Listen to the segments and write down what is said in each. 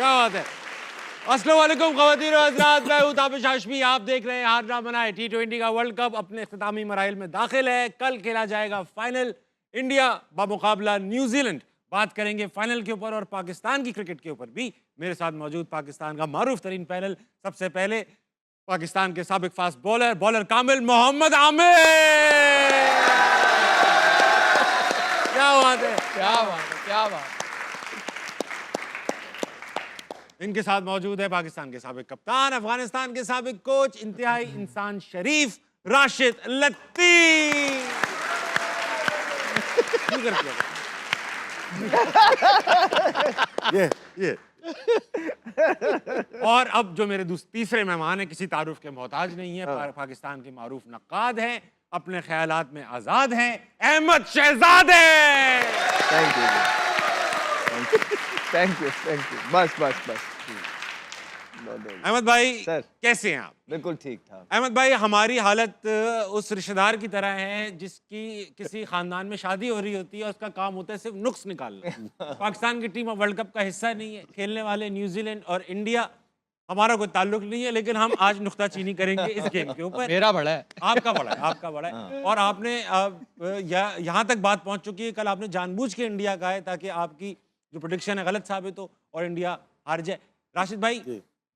क्या बात है। अस्सलाम वालेकुम ख़वातीन और हज़रात, मैं हूं ताबिश हाशमी। आप देख रहे हैं हार ना मनाए। T20 का वर्ल्ड कप अपने इख्तितामी मराहिल में दाखिल है। कल खेला जाएगा फाइनल, इंडिया बमुकाबला न्यूजीलैंड। बात करेंगे फाइनल के ऊपर और पाकिस्तान की क्रिकेट के ऊपर भी। मेरे साथ मौजूद पाकिस्तान का मारूफ तरीन पैनल। सबसे पहले पाकिस्तान के साबिक फास्ट बॉलर कामिल मोहम्मद आमिर। क्या बात है, क्या बात है, क्या बात है। इनके साथ मौजूद है पाकिस्तान के साबिक कप्तान, अफगानिस्तान के साबिक कोच, इंतहाई इंसान शरीफ राशिद लत्ती। ये और अब जो मेरे तीसरे मेहमान हैं, किसी तारुफ के मोहताज नहीं है, पाकिस्तान के मारूफ नक्काद हैं, अपने ख्यालात में आजाद हैं, अहमद शहजादे। थैंक यू बस अहमद भाई सर, कैसे हैं आप? बिल्कुल ठीक ठाक। अहमद भाई, हमारी हालत उस रिश्तेदार की तरह है जिसकी किसी खानदान में शादी हो रही होती है, उसका काम होता है सिर्फ नुक्स निकालना। पाकिस्तान की टीम अब वर्ल्ड कप का हिस्सा नहीं है, खेलने वाले न्यूजीलैंड और इंडिया, हमारा कोई ताल्लुक नहीं है, लेकिन हम आज नुक्ताचीनी करेंगे इस गेम के ऊपर। मेरा बड़ा है, आपका बड़ा है और आपने यहाँ तक बात पहुंच चुकी है, कल आपने जानबूझ के इंडिया कहा है ताकि आपकी जो प्रेडिक्शन है गलत साबित हो और इंडिया हार जाए। राशिद भाई,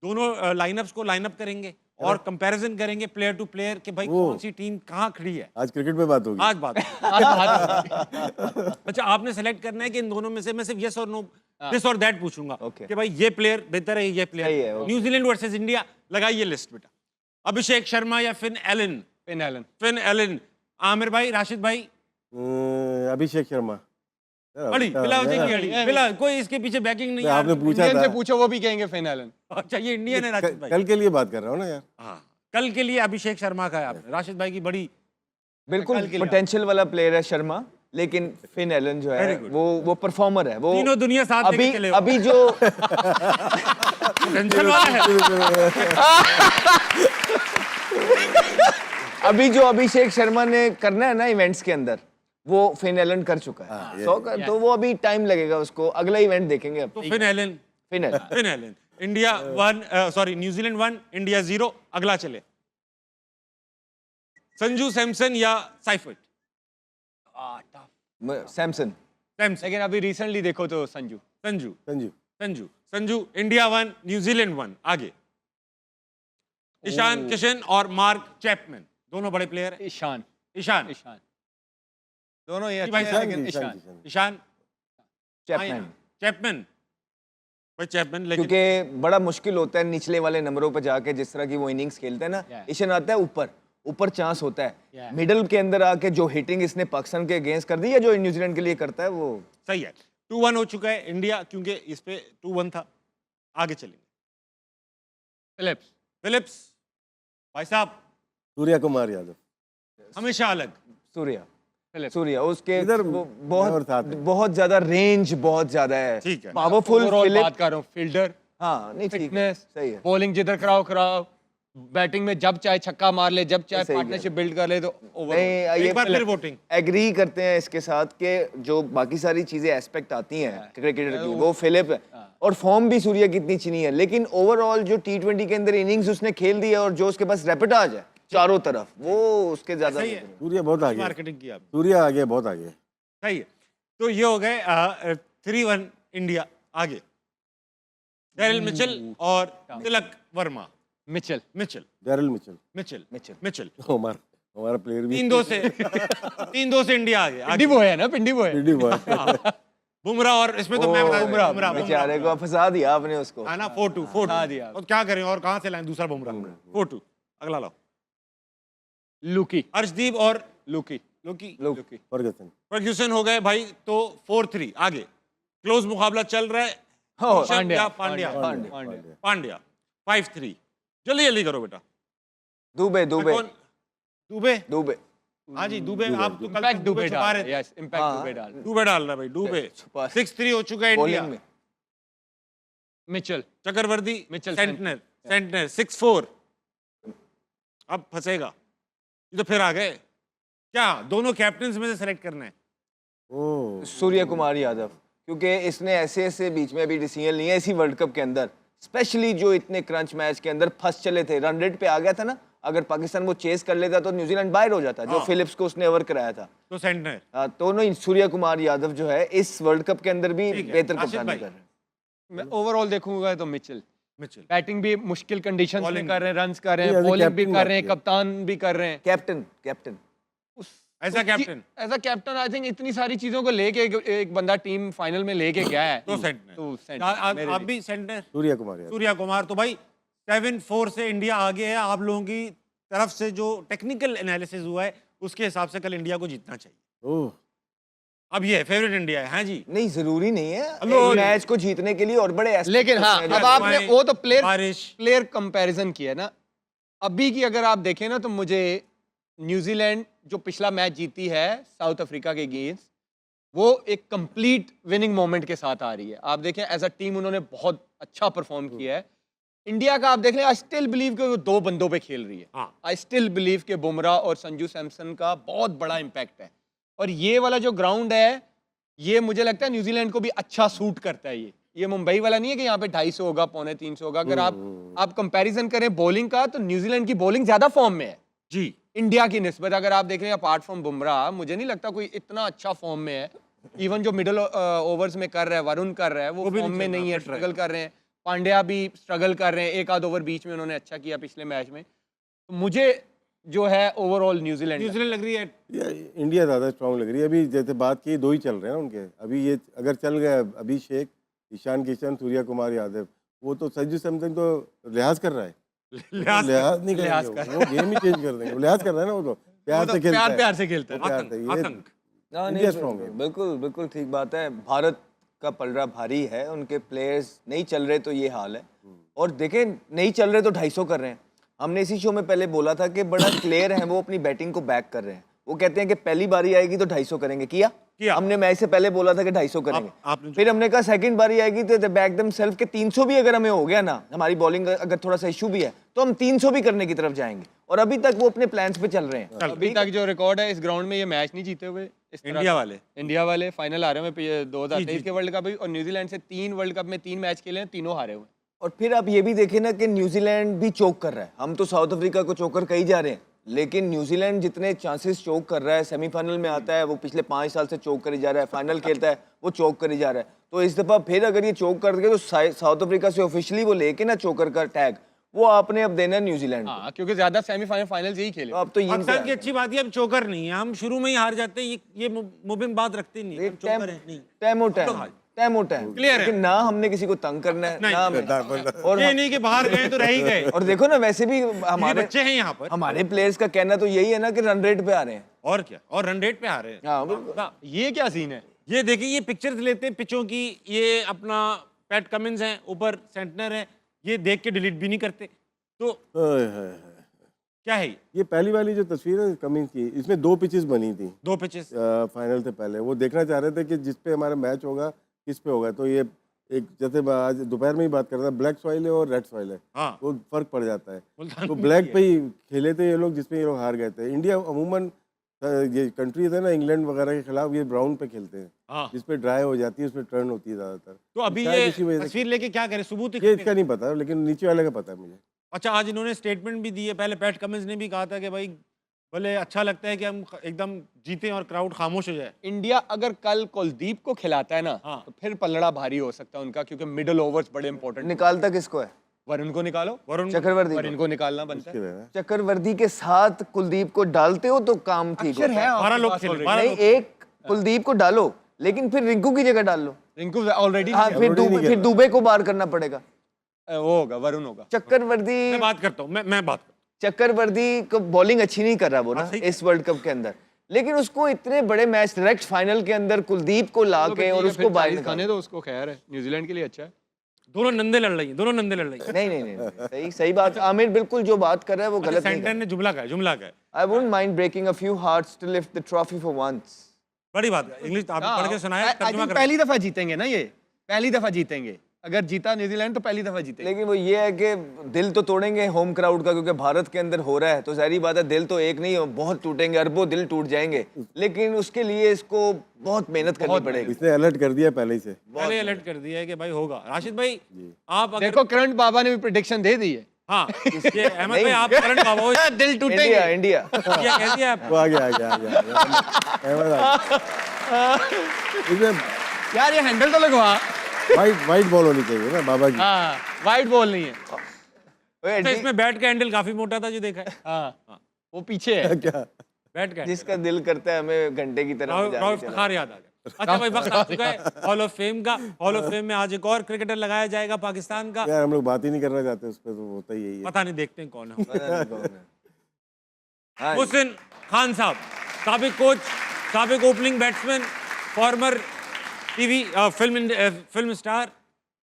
दोनों लाइनअप्स को लाइनअप करेंगे और कंपैरिजन करेंगे प्लेयर टू प्लेयर कि भाई कौन सी टीम कहाँ खड़ी है। आज क्रिकेट पे बात होगी। आज बात होगी। अच्छा, आपने सेलेक्ट करना है कि इन दोनों में से मैं सिर्फ यस और नो, दिस और दैट पूछूंगा कि भाई ये प्लेयर बेहतर है, ये प्लेयर। न्यूजीलैंड वर्सेस इंडिया, लगाइए लिस्ट बेटा। अभिषेक शर्मा या फिन एलन। आमिर भाई, राशिद भाई। अभिषेक शर्मा। कोई इसके पीछे बैकिंग नहीं है। आपने पूछा था, से पूछो वो भी कहेंगे फिन एलन। अच्छा, ये इंडियन है राशिद भाई। कल के लिए बात कर रहा हूँ ना यार। हाँ, कल के लिए अभिषेक शर्मा का है आपने। राशिद भाई की बड़ी बिल्कुल पोटेंशियल वाला प्लेयर है शर्मा, लेकिन फिन एलन जो है वो परफॉर्मर है। वो तीनों दुनिया साथ लेके चले हो। अभी जो टेंशन वाला है। अभी जो अभिषेक शर्मा ने करना है ना इवेंट्स के अंदर, वो फिन एलन कर चुका है। तो वो अभी टाइम लगेगा उसको, अगला इवेंट देखेंगे अब। तो Finn Allen. India 1 New Zealand 1 India 0। अगला चले, संजू सैमसन या साइफर्ट? सैमसन। लेकिन अभी रिसेंटली देखो तो संजू। India 1 New Zealand 1। आगे ईशान किशन और मार्क चैपमैन, दोनों बड़े प्लेयर हैं। ईशान दोनों ये ईशान चैपमैन क्योंकि बड़ा मुश्किल होता है निचले वाले नंबरों पर जाके, जिस तरह की वो इनिंग्स खेलते हैं ना। ईशान आता है ऊपर चांस होता है, मिडिल के अंदर आके जो हिटिंग इसने पाकिस्तान के अगेंस्ट कर दी है, जो न्यूजीलैंड के लिए करता है, वो सही है। 2-1 हो चुका है इंडिया, क्योंकि इस पे 2-1 था। आगे चलेंगे। फिलिप्स भाई साहब। सूर्या कुमार यादव हमेशा अलग। सूर्या उसके इधर बहुत ज्यादा रेंज, बहुत ज्यादा है। ठीक है, पावरफुल बात कर रहा हूँ। फील्डर, हाँ नहीं ठीक है, सही है। बॉलिंग जिधर कराओ, बैटिंग में जब चाहे छक्का मार ले, जब चाहे पार्टनरशिप बिल्ड कर ले, तो ओवर। एक बार फिर वोटिंग एग्री करते हैं इसके साथ कि जो बाकी सारी चीजें एस्पेक्ट आती हैं क्रिकेटर की, वो फिलिप है। और फॉर्म भी सूर्या की इतनी अच्छी नहीं है, लेकिन ओवरऑल जो T20 के अंदर इनिंग्स उसने खेल दी है और जो उसके पास रेपेटाज है चारों तरफ, वो उसके ज्यादा सूर्या बहुत आगे, मार्केटिंग किया सूर्या आगे, बहुत आगे। सही है। तो ये हो गए 3-1 इंडिया। आगे डेरिल मिचेल और तिलक वर्मा। Daryl Mitchell. हमारा प्लेयर भी 3-2 से इंडिया आ गया। पिंडी बॉय है ना, पिंडी बॉय। बुमराह, और इसमें तो मैं बता बुमराह बेचारे को फंसा दिया आपने उसको, है ना। 4-2 दिया। और क्या करें, और कहां से लाएं दूसरा बुमराह? 4-2। अगला लाओ, लुकी, अर्शदीप और लुकी फर्ग्यूसन हो गए भाई। तो 4-3। आगे क्लोज मुकाबला चल रहा है। पांड्या 5-3। जल्दी करो बेटा। दुबे हाँ जी, दुबे। आप तो कल दुबे छुपा रहे थे। दुबे डाल रहा भाई। दुबे 6-3 हो चुका है इंडिया। मिचेल, चक्रवर्ती, सेंटनर 6-4। अब फंसेगा ये तो। फिर आ गए क्या, दोनों कैप्टन में से सेलेक्ट करना है? सूर्या कुमार यादव, क्योंकि इसने ऐसे ऐसे बीच में अभी डिसीजन लिए इसी वर्ल्ड कप के अंदर, स्पेशली जो इतने क्रंच मैच के अंदर फंस चले थे, रन रेट पे आ गया था ना, अगर पाकिस्तान वो चेस कर लेता तो न्यूजीलैंड बाहर हो जाता, जो फिलिप्स को उसने ओवर कराया था। तो सेंटनर हाँ, तो ना सूर्य कुमार यादव जो है इस वर्ल्ड कप के अंदर भी ठीक है। बेहतर आशिफ कप्तानी भाई। कर रहे हैं। मैं ओवरऑल देखूंगा तो मिचेल मिचेल बैटिंग भी मुश्किल कंडीशंस में Bowling कर रहे हैं, रन्स कर रहे नहीं, हैं, as a बॉलिंग भी captain कर रहे हैं, बात कप्तान भी कर रहे हैं। Captain as a captain as a captain I think इतनी सारी चीजों को लेके एक बंदा टीम फाइनल में लेके गया है तो सेंटनर तो आप भी सेंटनर सूर्या कुमार यादव। सूर्या कुमार। तो भाई 7-4 से इंडिया आगे है। आप लोगों की तरफ से जो टेक्निकल एनालिसिस हुआ है उसके हिसाब से कल इंडिया को जीतना चाहिए। ओह, अब ये फेवरेट इंडिया है। हाँ जी, नहीं जरूरी नहीं है हेलो। मैच को जीतने के लिए और बड़े aspects लेकिन हाँ होते हैं। अब आपने वो तो बारिश प्लेयर कंपैरिजन किया ना, अभी की अगर आप देखें ना तो मुझे न्यूजीलैंड जो पिछला मैच जीती है साउथ अफ्रीका के अगेंस्ट, वो एक कंप्लीट विनिंग मोमेंट के साथ आ रही है। आप देखें एज अ टीम उन्होंने बहुत अच्छा परफॉर्म किया है। इंडिया का आप देख लें, आई स्टिल बिलीव कि वो दो बंदों पे खेल रही है। हाँ। आई स्टिल बिलीव कि बुमराह और संजू सैमसन का बहुत बड़ा इम्पैक्ट है, और ये वाला जो ग्राउंड है ये मुझे लगता है न्यूजीलैंड को भी अच्छा सूट करता है। ये मुंबई वाला नहीं है कि यहाँ पे 250 होगा, 250 होगा। अगर आप कंपैरिजन करें बॉलिंग का तो न्यूजीलैंड की बॉलिंग ज्यादा फॉर्म में है जी। इंडिया की निस्बत। अगर आप देख लें अपार्ट फ्रॉम बुमराह, मुझे नहीं लगता कोई इतना अच्छा फॉर्म में है। इवन जो मिडिल ओवर्स में कर रहा है, वरुण कर रहा है, वो भी फॉर्म नहीं में चल रहा, नहीं है, fit रहा है। स्ट्रगल कर रहे हैं। पांड्या भी स्ट्रगल कर रहे हैं, एक आध ओवर बीच में उन्होंने अच्छा किया पिछले मैच में। तो मुझे जो है ओवरऑल न्यूजीलैंड न्यूजीलैंड लग रही है। ये इंडिया ज़्यादा स्ट्रांग लग रही है। अभी जैसे बात की, दो ही चल रहे हैं उनके। अभी ये अगर चल गया अभिषेक, ईशान किशन, सूर्या कुमार यादव, वो तो संजू सैमसन तो लिहाज कर रहा है। लिहाज नहीं लिहाज करेंगे, वो गेम ही चेंज कर देंगे। वो लिहाज कर रहा है ना, वो तो प्यार से खेलता है। प्यार से खेलता है। प्यार से। ये आतंक हाँ, इंडिया नहीं, strong है। बिल्कुल बिल्कुल ठीक बात है। भारत का पलड़ा भारी है, उनके प्लेयर्स नहीं चल रहे तो ये हाल है। और देखें, नहीं चल रहे तो 250 कर रहे हैं। हमने इसी शो में पहले बोला था कि बड़ा प्लेयर है वो अपनी बैटिंग को बैक कर रहे हैं। वो कहते हैं कि पहली बारी आएगी तो 250 करेंगे। किया हमने मैच से पहले बोला था कि 250 करेंगे। आपने फिर हमने कहा सेकंड बारी आएगी तो बैक दम सेल्फ के 300 भी अगर हमें हो गया ना, हमारी बॉलिंग अगर थोड़ा सा इशू भी है तो हम 300 भी करने की तरफ जाएंगे। और अभी तक वो अपने प्लान्स पे चल रहे हैं। अभी तक जो रिकॉर्ड है इस ग्राउंड में, ये मैच नहीं जीते हुए इस तरह इंडिया वाले। इंडिया वाले फाइनल आ रहे हैं 2023 के वर्ल्ड कप भी, और न्यूजीलैंड से 3 वर्ल्ड कप में 3 मैच खेले हैं, तीनों हारे हुए। और फिर आप ये भी देखें ना कि न्यूजीलैंड भी चोक कर रहा है। हम तो साउथ अफ्रीका को चोकर कही जा रहे हैं, लेकिन न्यूजीलैंड जितने चांसेस चोक कर रहा है, सेमीफाइनल में आता है, वो पिछले 5 साल से चोक करी जा रहा है, फाइनल खेलता है वो चोक करी जा रहा है। तो इस दफ़ा फिर अगर ये चोक कर गए तो साउथ अफ्रीका से ऑफिशियली वो लेके ना चोकर का टैग वो आपने अब देना है न्यूजीलैंड को। हाँ, क्योंकि ज्यादा सेमीफाइनल फाइनल्स यही खेले। तो अब तो ये पाकिस्तान की अच्छी बात है अब चोकर नहीं है। हम शुरू में ही हार जाते हैं। ये मुबिन बात रखते नहीं है। हम चोकर है नहीं। टाइम Clear है। लेकिन ना हमने किसी को तंग करना है ना हमें। और ये नहीं कि बाहर गए तो रह ही गए। और देखो ना, वैसे भी हमारे हमारे बच्चे हैं यहाँ पर। हमारे प्लेयर्स का कहना तो यही है ना कि रन रेट पे आ रहे हैं। और क्या, और रन रेट पे आ रहे हैं। हाँ, बिल्कुल। हाँ, ये क्या सीन है? ये देखिए, ये पिक्चर्स लेते हैं पिचों की। ये अपना पैट कमिंस हैं, ऊपर सेंटनर है, ये देख के डिलीट भी नहीं करते। तो ओए होए होए। क्या है ये पहली वाली जो तस्वीर है कमिंस की, इसमें 2 पिचेस बनी थी 2 पिचेस। फाइनल से पहले। वो देखना चाह रहे थे कि जिस पे हमारा मैच होगा किस पे होगा। तो ये एक, जैसे आज दोपहर में ही बात कर रहा था, ब्लैक सॉइल है और रेड सॉइल है, हाँ, वो फर्क पड़ जाता है। मुल्तान तो में ब्लैक भी पे ही खेले थे ये लोग, जिसमें ये लोग हार गए थे। इंडिया अमूमन ये कंट्रीज है ना, इंग्लैंड वगैरह के खिलाफ ये ब्राउन पे खेलते हैं, हाँ। जिस पे ड्राई हो जाती है, उसमें टर्न होती है ज़्यादातर। तो अभी शायद ये इसी वजह से- तस्वीर लेके क्या करें, सबूत ये इकट्ठे इसका नहीं पता, लेकिन नीचे वाले का पता है मुझे। अच्छा, आज इन्होंने स्टेटमेंट भी दी है। पहले पैट कमिंस ने भी कहा था कि भाई भले अच्छा लगता है कि हम एकदम जीते और क्राउड खामोश हो जाए। इंडिया अगर कल कुलदीप को खिलाता है ना, हाँ। तो फिर पलड़ा भारी हो सकता है उनका, क्योंकि मिडिल ओवर्स बड़े इंपॉर्टेंट। निकालता किसको है? वरुण को निकालो, वरुण चक्रवर्ती वरुण को। को निकालना बनता है। मुश्किल है ना। चक्रवर्ती के साथ कुलदीप को डालते हो तो काम ठीक अक्षर होता है है। आपके 12 लोग पास खेले, already। 12 नहीं, लोग। एक कुलदीप को डालो, लेकिन फिर रिंकू की जगह डाल लो। रिंकू ऑलरेडी हाँ, फिर already नहीं फिर खेला। दुबे को बाहर करना पड़ेगा। वो होगा, वरुण होगा। चक्रवर्ती मैं बात करता हूँ, मैं बात करता चक्रवर्ती को बॉलिंग अच्छी नहीं कर रहा वो ना हाँ, सही। इस वर्ल्ड कप के अंदर, लेकिन उसको इतने बड़े मैच डायरेक्ट फाइनल के अंदर कुलदीप को ला के और उसको बाहर निकाल। खाने तो उसको खैर है, न्यूजीलैंड के लिए अच्छा है। हूँ। दोनों नंदे लड़ रही हैं, दोनों नंदे लड़ रही हैं। नहीं नहीं नहीं, सही सही बात। आमिर बिल्कुल जो बात कर रहा है वो अच्छा, गलत नहीं सेंटर ने जुमला का है, जुमला का है। I wouldn't mind breaking a few hearts to lift the trophy for once. बड़ी बात है। इंग्लिश आप पढ़ के सुनाया, I तर्जुमा think करें। पहली दफा जीतेंगे ना, ये पहली दफा जीतेंगे। अगर जीता न्यूजीलैंड तो पहली दफा जीते। लेकिन वो ये है कि दिल तो तोड़ेंगे होम क्राउड का, क्योंकि भारत के अंदर हो रहा है, तो जाहिर बात है दिल तो एक नहीं, बहुत टूटेंगे, अरबों दिल टूट जाएंगे, लेकिन उसके लिए इसको बहुत मेहनत करनी पड़ेगी। इसने अलर्ट कर दिया पहले ही से। पहले अलर्ट कर दिया है कि भाई होगा। राशिद भाई आप अगर देखो करंट बाबा ने भी प्रेडिक्शन दे दी है। हाँ ये अहमद भाई आप करंट बाबा हो, दिल टूटेंगे। इंडिया इंडिया क्या कह दिया आप? वो आ गया अहमद आ गया। इसमें यार ये हैंडल तो लगवा। वाइट बॉल होनी चाहिए ना बाबा की। हाँ वाइट बॉल नहीं है। तो इसमें बैट का हैंडल काफी मोटा था जो देखा है। हाँ वो पीछे है। क्या बैट का जिसका दिल करता है हमें घंटे की तरह बजाने राउफ चला। खार याद आ गया। अच्छा भाई वक्त आ चुका है हॉल ऑफ फेम का। हॉल ऑफ फेम में आज एक और क्रिकेटर लगाया जाएगा पाकिस्तान का। यार हम लोग बात ही नहीं करना चाहते उस पर, तो होता ही यही है। पता नहीं, देखते हैं कौन है। पता नहीं कौन है। हाँ, मुहसिन खान साहब, साबिक कोच, साबिक opening batsman, farmer TV film star,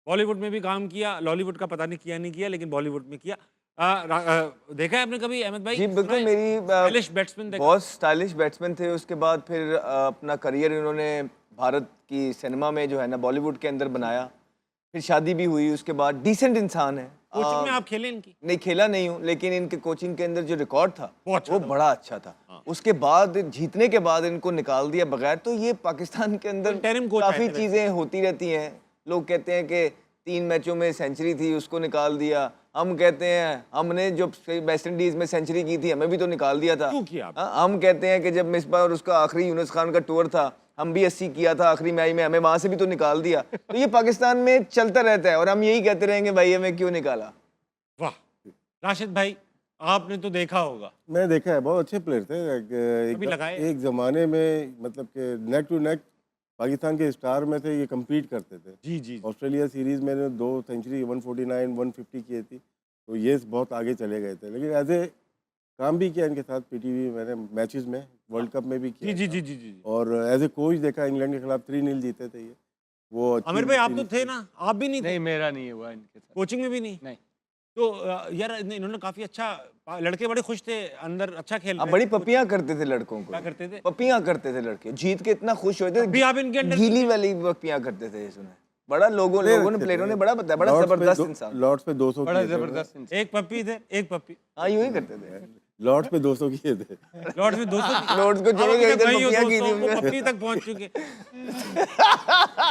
Bollywood में भी काम किया, लॉलीवुड का पता नहीं किया नहीं किया, लेकिन बॉलीवुड में किया। देखा है आपने कभी अहमद भाई? जी बिल्कुल, मेरी स्टाइलिश बैट्समैन देखा। बहुत स्टाइलिश बैट्समैन थे। उसके बाद फिर अपना करियर इन्होंने भारत की सिनेमा में जो है ना बॉलीवुड के अंदर बनाया, फिर शादी भी हुई। उसके बाद डिसेंट इंसान है। कोचिंग में आप खेले इनकी? नहीं खेला नहीं हूँ, लेकिन इनके कोचिंग के अंदर जो रिकॉर्ड था बहुत अच्छा वो था। बड़ा अच्छा था। उसके बाद जीतने के बाद इनको निकाल दिया बगैर। तो ये पाकिस्तान के अंदर interim coach काफी आए थे वैसे। चीजें होती रहती हैं। लोग कहते हैं कि 3 मैचों में सेंचुरी थी उसको निकाल दिया। हम कहते हैं हमने जो वेस्ट इंडीज में सेंचुरी की थी हमें भी तो निकाल दिया था। क्यों किया आपने? हाँ, हम कहते हैं कि जब मिसबा और उसका आखिरी यूनुस खान का टूर था, हम भी 80 किया था आखिरी मैच में, हमें वहां से भी तो निकाल दिया। तो ये पाकिस्तान में चलता रहता है और हम यही कहते रहेंगे भाई हमें क्यों निकाला। वाह राशिद भाई, आपने तो देखा होगा। मैंने देखा है, बहुत अच्छे प्लेयर थे। कभी लगाए? एक ज़माने में मतलब कि नेक टू नेक पाकिस्तान के स्टार में थे, ये compete करते थे। जी जी ऑस्ट्रेलिया सीरीज़ में 2 सेंचुरी 149 150 किए थी, तो ये बहुत आगे चले गए थे। लेकिन एज ए काम भी किया इनके साथ, पीटीवी मैंने मैचेस में, वर्ल्ड कप में भी किया जी जी था। जी जी जी। और एज ए कोच देखा, इंग्लैंड के खिलाफ 3-0 जीते थे ये। वो अच्छी आमिर भाई आप तो सीरीज थे थी। ना? आप भी नहीं थे? नहीं मेरा नहीं हुआ इनके साथ। कोचिंग में भी नहीं? नहीं। तो यार इन्होंने काफी अच्छा, लड़के बड़े खुश थे अंदर, अच्छा खेल रहे बड़ी थे। पपियां करते थे लड़कों को। क्या करते थे? पपियां करते थे लड़के, जीत के इतना खुश होते अभी आप इनके थे। अंडर- गीली वाली पपियां करते थे इसमें। बड़ा लोगों प्लेयर ने अच्छे प्लेयरों थे। ने बड़ा बताया, बड़ा लॉर्ड्स पे जबरदस्त दो- इंसान। लॉर्ड्स पे 200 बड़ा किए थे जबरदस्त इंसान। एक पप्पी थे, एक पप्पी। हाँ यूं ही करते थे। लॉर्ड्स पे 200 किए थे। लॉर्ड्स में 200 लॉर्ड्स को छोड़ो, इधर पपियां की थी उनने। पप्पी तक पहुंच चुके।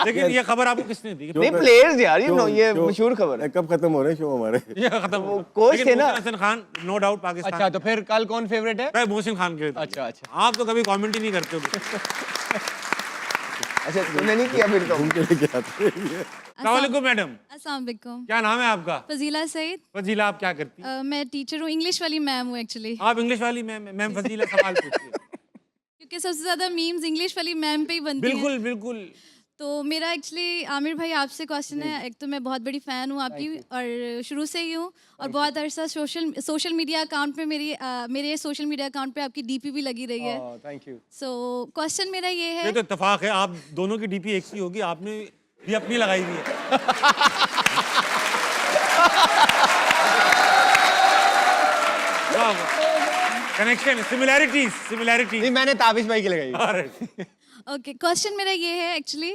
लेकिन ये खबर आपको किसने दी? नहीं प्लेयर्स यार, ये शो- मशहूर खबर है। कब खत्म हो रहे हैं शो हमारे? ये खत्म हो गया। कोच लेकिन थे ना। Mohsin Hasan Khan no doubt Pakistan. अच्छा तो फिर कल कौन फेवरेट है? भाई मोहसिन खान के। अच्छा अच्छा। आप तो कभी कमेंट ही नहीं करते हो। अच्छा तुमने नहीं किया फिर तो? उनके लिए क्या था ये? अस्सलाम वालेकुम मैडम, अस्सलाम वालेकुम। क्या नाम है आपका? फजीला सईद। फजीला, आप क्या करती हैं? मैं टीचर हूँ, इंग्लिश वाली मैम हूँ एक्चुअली, आप इंग्लिश वाली मैम फजीला सवाल पूछिए। क्योंकि सबसे ज़्यादा मीम्स इंग्लिश वाली मैम पे ही बनती हैं। बिल्कुल बिल्कुल। तो मेरा एक्चुअली आमिर भाई आपसे क्वेश्चन है। एक तो मैं बहुत बड़ी फ़ैन हूँ आपकी और शुरू से ही हूँ, और बहुत अरसा सोशल मीडिया अकाउंट पे मेरे सोशल मीडिया अकाउंट पे आपकी डीपी भी लगी रही है। Thank you. सो क्वेश्चन मेरा ये ये है, तो इत्तेफाक है, आप दोनों की डीपी एक सी होगी, आपने भी अपनी लगाई हुई है। Connection, similarity. नहीं मैंने ताबिश भाई की लगाई। ओके क्वेश्चन मेरा ये है एक्चुअली,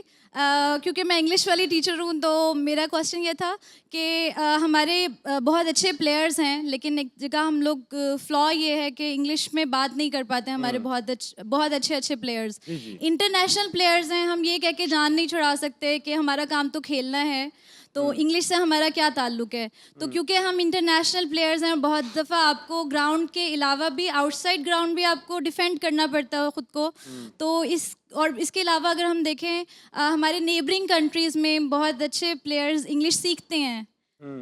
क्योंकि मैं इंग्लिश वाली टीचर हूँ, तो मेरा क्वेश्चन ये था कि हमारे बहुत अच्छे प्लेयर्स हैं, लेकिन एक जगह हम लोग फ्लॉ ये है कि इंग्लिश में बात नहीं कर पाते हैं। हमारे बहुत अच्छे प्लेयर्स, इंटरनेशनल प्लेयर्स हैं, हम ये कह के जान नहीं छुड़ा सकते कि हमारा काम तो खेलना है, तो इंग्लिश से हमारा क्या ताल्लुक है। तो क्योंकि हम इंटरनेशनल प्लेयर्स हैं, बहुत दफ़ा आपको ग्राउंड के अलावा भी आउटसाइड ग्राउंड भी आपको डिफेंड करना पड़ता है ख़ुद को। तो इसके अलावा अगर हम देखें हमारे नेबरिंग कंट्रीज़ में बहुत अच्छे प्लेयर्स इंग्लिश सीखते हैं,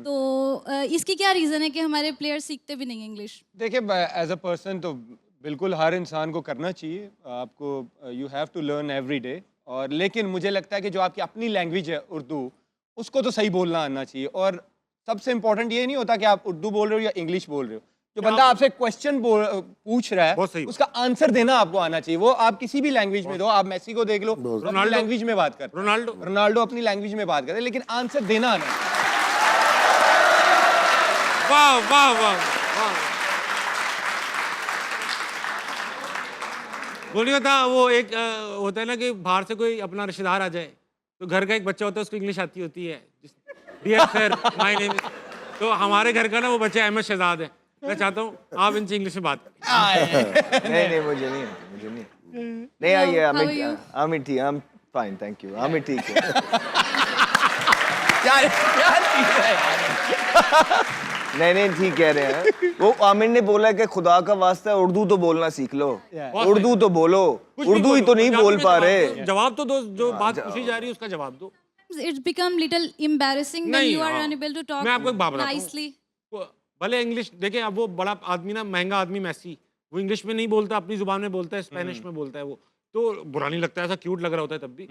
तो इसकी क्या रीज़न है कि हमारे प्लेयर्स सीखते भी नहीं इंग्लिश? देखिए एज अ पर्सन तो बिल्कुल हर इंसान को करना चाहिए, आपको you have to learn every day. और लेकिन मुझे लगता है कि जो आपकी अपनी लैंग्वेज है उर्दू, उसको तो सही बोलना आना चाहिए। और सबसे इम्पोर्टेंट ये नहीं होता कि आप उर्दू बोल रहे हो या इंग्लिश बोल रहे हो, जो बंदा आपसे क्वेश्चन पूछ रहा बहुत है सही। उसका आंसर देना आपको आना चाहिए। वो आप किसी भी लैंग्वेज में दो, आप मेसी को देख लो, रोनाल्डो- लैंग्वेज में बात कर, रोनाल्डो अपनी लैंग्वेज में बात करे, लेकिन आंसर देना आना चाहिए। वाह वाह वाह वाह। बोलिए था वो एक होता है ना कि बाहर से कोई अपना रिश्तेदार आ जाए, तो घर का एक बच्चा होता है, उसको इंग्लिश आती होती है, डियर सर माय नेम, तो हमारे घर का ना वो बच्चा अहमद शहजाद है, मैं चाहता हूँ आप इनसे इंग्लिश में बात करें। नहीं मुझे नहीं आती, मुझे नहीं आइए। How are you? आमिर ठीक, I am fine, thank you. Aamir ठीक है। क्या क्या चीज़ है यार? नहीं ठीक कह रहे हैं। वो आमिर ने बोला कि खुदा का वास्ता उर्दू तो बोलना सीख लो, उर्दू तो बोलो, कुछ भी उर्दू ही बोलो, तो नहीं पंजाबी बोल में पा जवाब रहे। दो, जवाब तो दो, जो बात पूछी जा रही है उसका जवाब दो। It's become little embarrassing when नहीं, you are हाँ। unable to talk मैं आपको एक बात बताता हूँ। nicely. भले इंग्लिश देखें, अब वो बड़ा आदमी ना, महंगा आदमी मैसी, वो इंग्लिश में नहीं बोलता, अपनी जुबान में बोलता है, स्पेनिश में बोलता है, वो तो बुरा नहीं लगता, ऐसा क्यूट लग रहा होता है तब भी।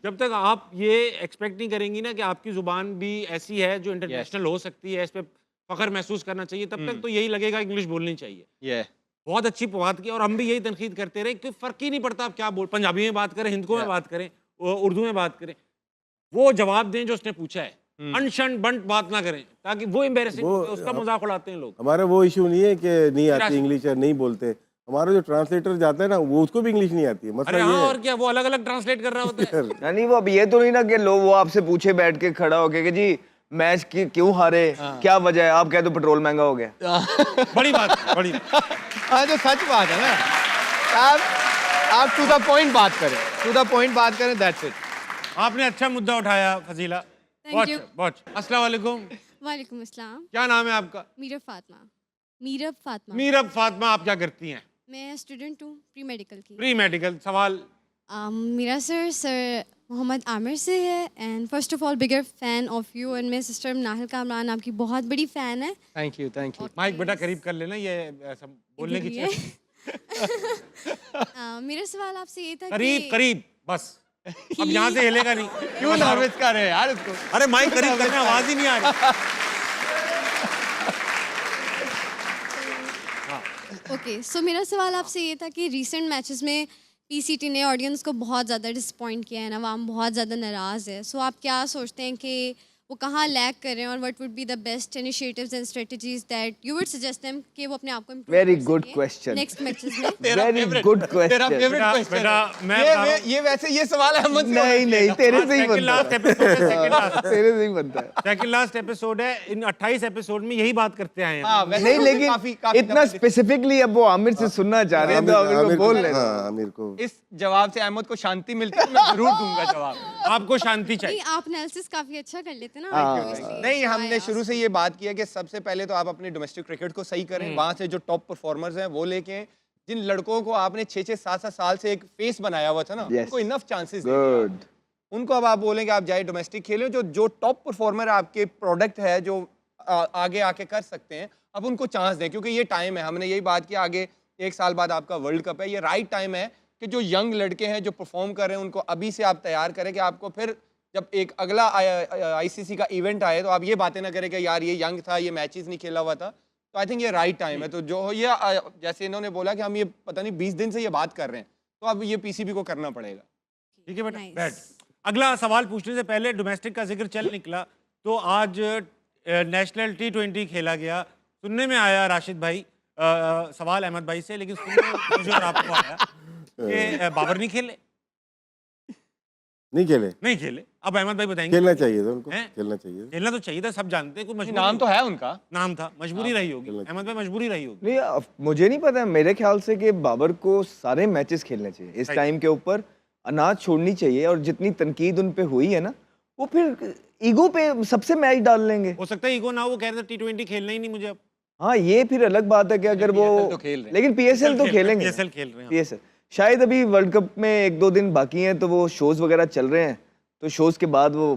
जब तक आप ये एक्सपेक्ट नहीं करेंगी ना कि आपकी जुबान भी ऐसी है जो इंटरनेशनल हो सकती है, इस पे फख्र महसूस करना चाहिए, तब तक तो यही लगेगा इंग्लिश बोलनी चाहिए। ये बहुत अच्छी बात की, और हम भी यही तनकीद करते रहे कि फर्क ही नहीं पड़ता आप क्या बोल, पंजाबी में बात करें, हिंदी में बात करें, उर्दू में बात करें, वो जवाब दें जो उसने पूछा है, अनशन बंट बात ना करें, ताकि वो एम्बेरसिंग, उसका मजाक उड़ाते हैं लोग। हमारा वो इशू नहीं है कि नहीं आती इंग्लिश या नहीं बोलते, हमारा जो ट्रांसलेटर जाता है ना वो उसको भी इंग्लिश नहीं आती है। अरे मतलब हाँ, ये और क्या, वो अलग अलग ट्रांसलेट कर रहा होता है। नहीं वो अब ये तो नहीं ना कि लोग वो आपसे पूछे बैठ के खड़ा होके कि जी मैच क्यों हारे, क्या वजह है, आप कह दो पेट्रोल महंगा हो गया। बड़ी बात, बड़ी हाँ जो सच बात है ना, आप टू द पॉइंट बात करें, टू द पॉइंट बात करें, दैट्स इट। आपने अच्छा मुद्दा उठाया फजीला, Thank you. बहुत। अस्सलाम वालेकुम, वालेकुम अस्सलाम। क्या नाम है आपका? मीरब फातिमा। मीरब फातिमा। मीरब फातिमा, आप क्या करती हैं? मैं स्टूडेंट हूँ प्री मेडिकल की। Pre medical. सवाल? मेरा सर मोहम्मद आमिर से है, and first of all bigger fan of you, and मेरे सिस्टर नाहिल कामरान आपकी बहुत बड़ी फैन है। Thank you, thank you. Mike बेटा करीब कर लेना, ये ऐसा बोलने की इधर ही चीज़। है। मेरा सवाल आपसे ये था करीब कि करीब बस, अब यहाँ से हिलेगा नहीं। क्यों नर्वस कर रहे हैं यार उसको? अरे माइक करीब करना, आवाज ही नहीं आ रही। ओके, सो मेरा सवाल आपसे ये था कि रीसेंट मैचेस में पीसीटी ने ऑडियंस को बहुत ज़्यादा डिसपॉइंट किया है, नवाम बहुत ज़्यादा नाराज़ है। सो आप क्या सोचते हैं कि वो कहाँ लैग कर रहे हैं, और what would be the best initiatives and strategies that you would suggest them कि वो अपने आप को improve Very कर good सकें question. नेक्स्ट मैचेस में? वेरी गुड तेरा क्वेश्चन। फेवरेट बेटा, क्वेश्चन बेटा, मैं है। बता रहा हूँ। ये वैसे ये सवाल अहमद से होना नहीं चाहिए। तेरे से ही सेकंड बनता लास्ट है। एपिसोड है, सेकंड लास्ट, तेरे से ही बनता है। सेकंड लास्ट एपिसोड है। इन 28 एपिसोड में यही बात करते आए हैं। हाँ, वैसे नहीं तो लेकिन काफी इतना स्पेसिफिकली अब वो आमिर से सुनना चाह रहे हैं, तो आमिर को बोल रहे हैं। हाँ आमिर को इस जवाब से अहमद को शांति मिलती है, मैं जरूर दूंगा जवाब। आपको शांति नहीं, चाहिए। आप एनालिसिस काफ़ी अच्छा कर लेते हैं ना। हाँ। obviously. नहीं, So I हमने asked. शुरू से ये बात की है कि सबसे पहले तो आप अपने डोमेस्टिक क्रिकेट को सही करें, वहां से जो टॉप परफॉर्मर्स हैं वो लेके आएं। जिन लड़कों को आपने 6-6, 7-7 साल से एक फेस बनाया हुआ था ना, Yes. उनको इनफ चांसेस गुड। उनको अब आप बोलेंगे आप जाए डोमेस्टिक खेलें, जो टॉप परफॉर्मर आपके प्रोडक्ट है, जो आगे आके कर सकते हैं, अब उनको चांस दें, क्योंकि ये टाइम है। हमने यही बात की, आगे 1 साल बाद आपका वर्ल्ड कप है, ये राइट टाइम है कि जो यंग लड़के हैं जो परफॉर्म कर रहे हैं उनको अभी से आप तैयार करें कि आपको फिर जब एक अगला आईसीसी का इवेंट आए तो आप ये बातें ना करें कि यार ये यंग था, ये मैचेस नहीं खेला हुआ था। तो आई थिंक ये राइट टाइम है। तो जो ये जैसे इन्होंने बोला कि हम ये पता नहीं 20 दिन से ये बात कर रहे हैं, तो अब ये पीसीबी को करना पड़ेगा। ठीक है बेटा, Nice. बैठ। अगला सवाल पूछने से पहले डोमेस्टिक का जिक्र चल निकला, तो आज नेशनल T20 खेला गया। सुनने में आया राशिद भाई, सवाल अहमद भाई से, लेकिन सुनने में मुझे और आपको आया कि बाबर नहीं खेले। नहीं खेले, नहीं खेले, अब अहमद भाई बताएंगे। खेलना चाहिए था उनको, हैं? खेलना चाहिए। खेलना तो चाहिए था, सब जानते हैं, कोई मजबूरी नाम तो है उनका, नाम था, मजबूरी रही होगी। खेलना अहमद भाई मजबूरी रही होगी। नहीं मुझे नहीं पता, मेरे ख्याल से कि बाबर को सारे मैचेस खेलने चाहिए इस Right. टाइम के ऊपर, अनाज छोड़नी चाहिए। और जितनी तनकीद उन पे हुई है ना, वो फिर ईगो पे सबसे मैच डाल लेंगे। हो सकता है ईगो ना, वो कह रहे थे T20 खेलना ही नहीं मुझे अब। हाँ ये फिर अलग बात है कि अगर वो PSL तो खेल रहे हैं। लेकिन पीएसएल तो खेलेंगे, PSL खेल रहे हैं। पीएसएल शायद अभी वर्ल्ड कप में 1-2 दिन बाकी हैं, तो वो शोज वगैरह चल रहे हैं, तो शोज के बाद वो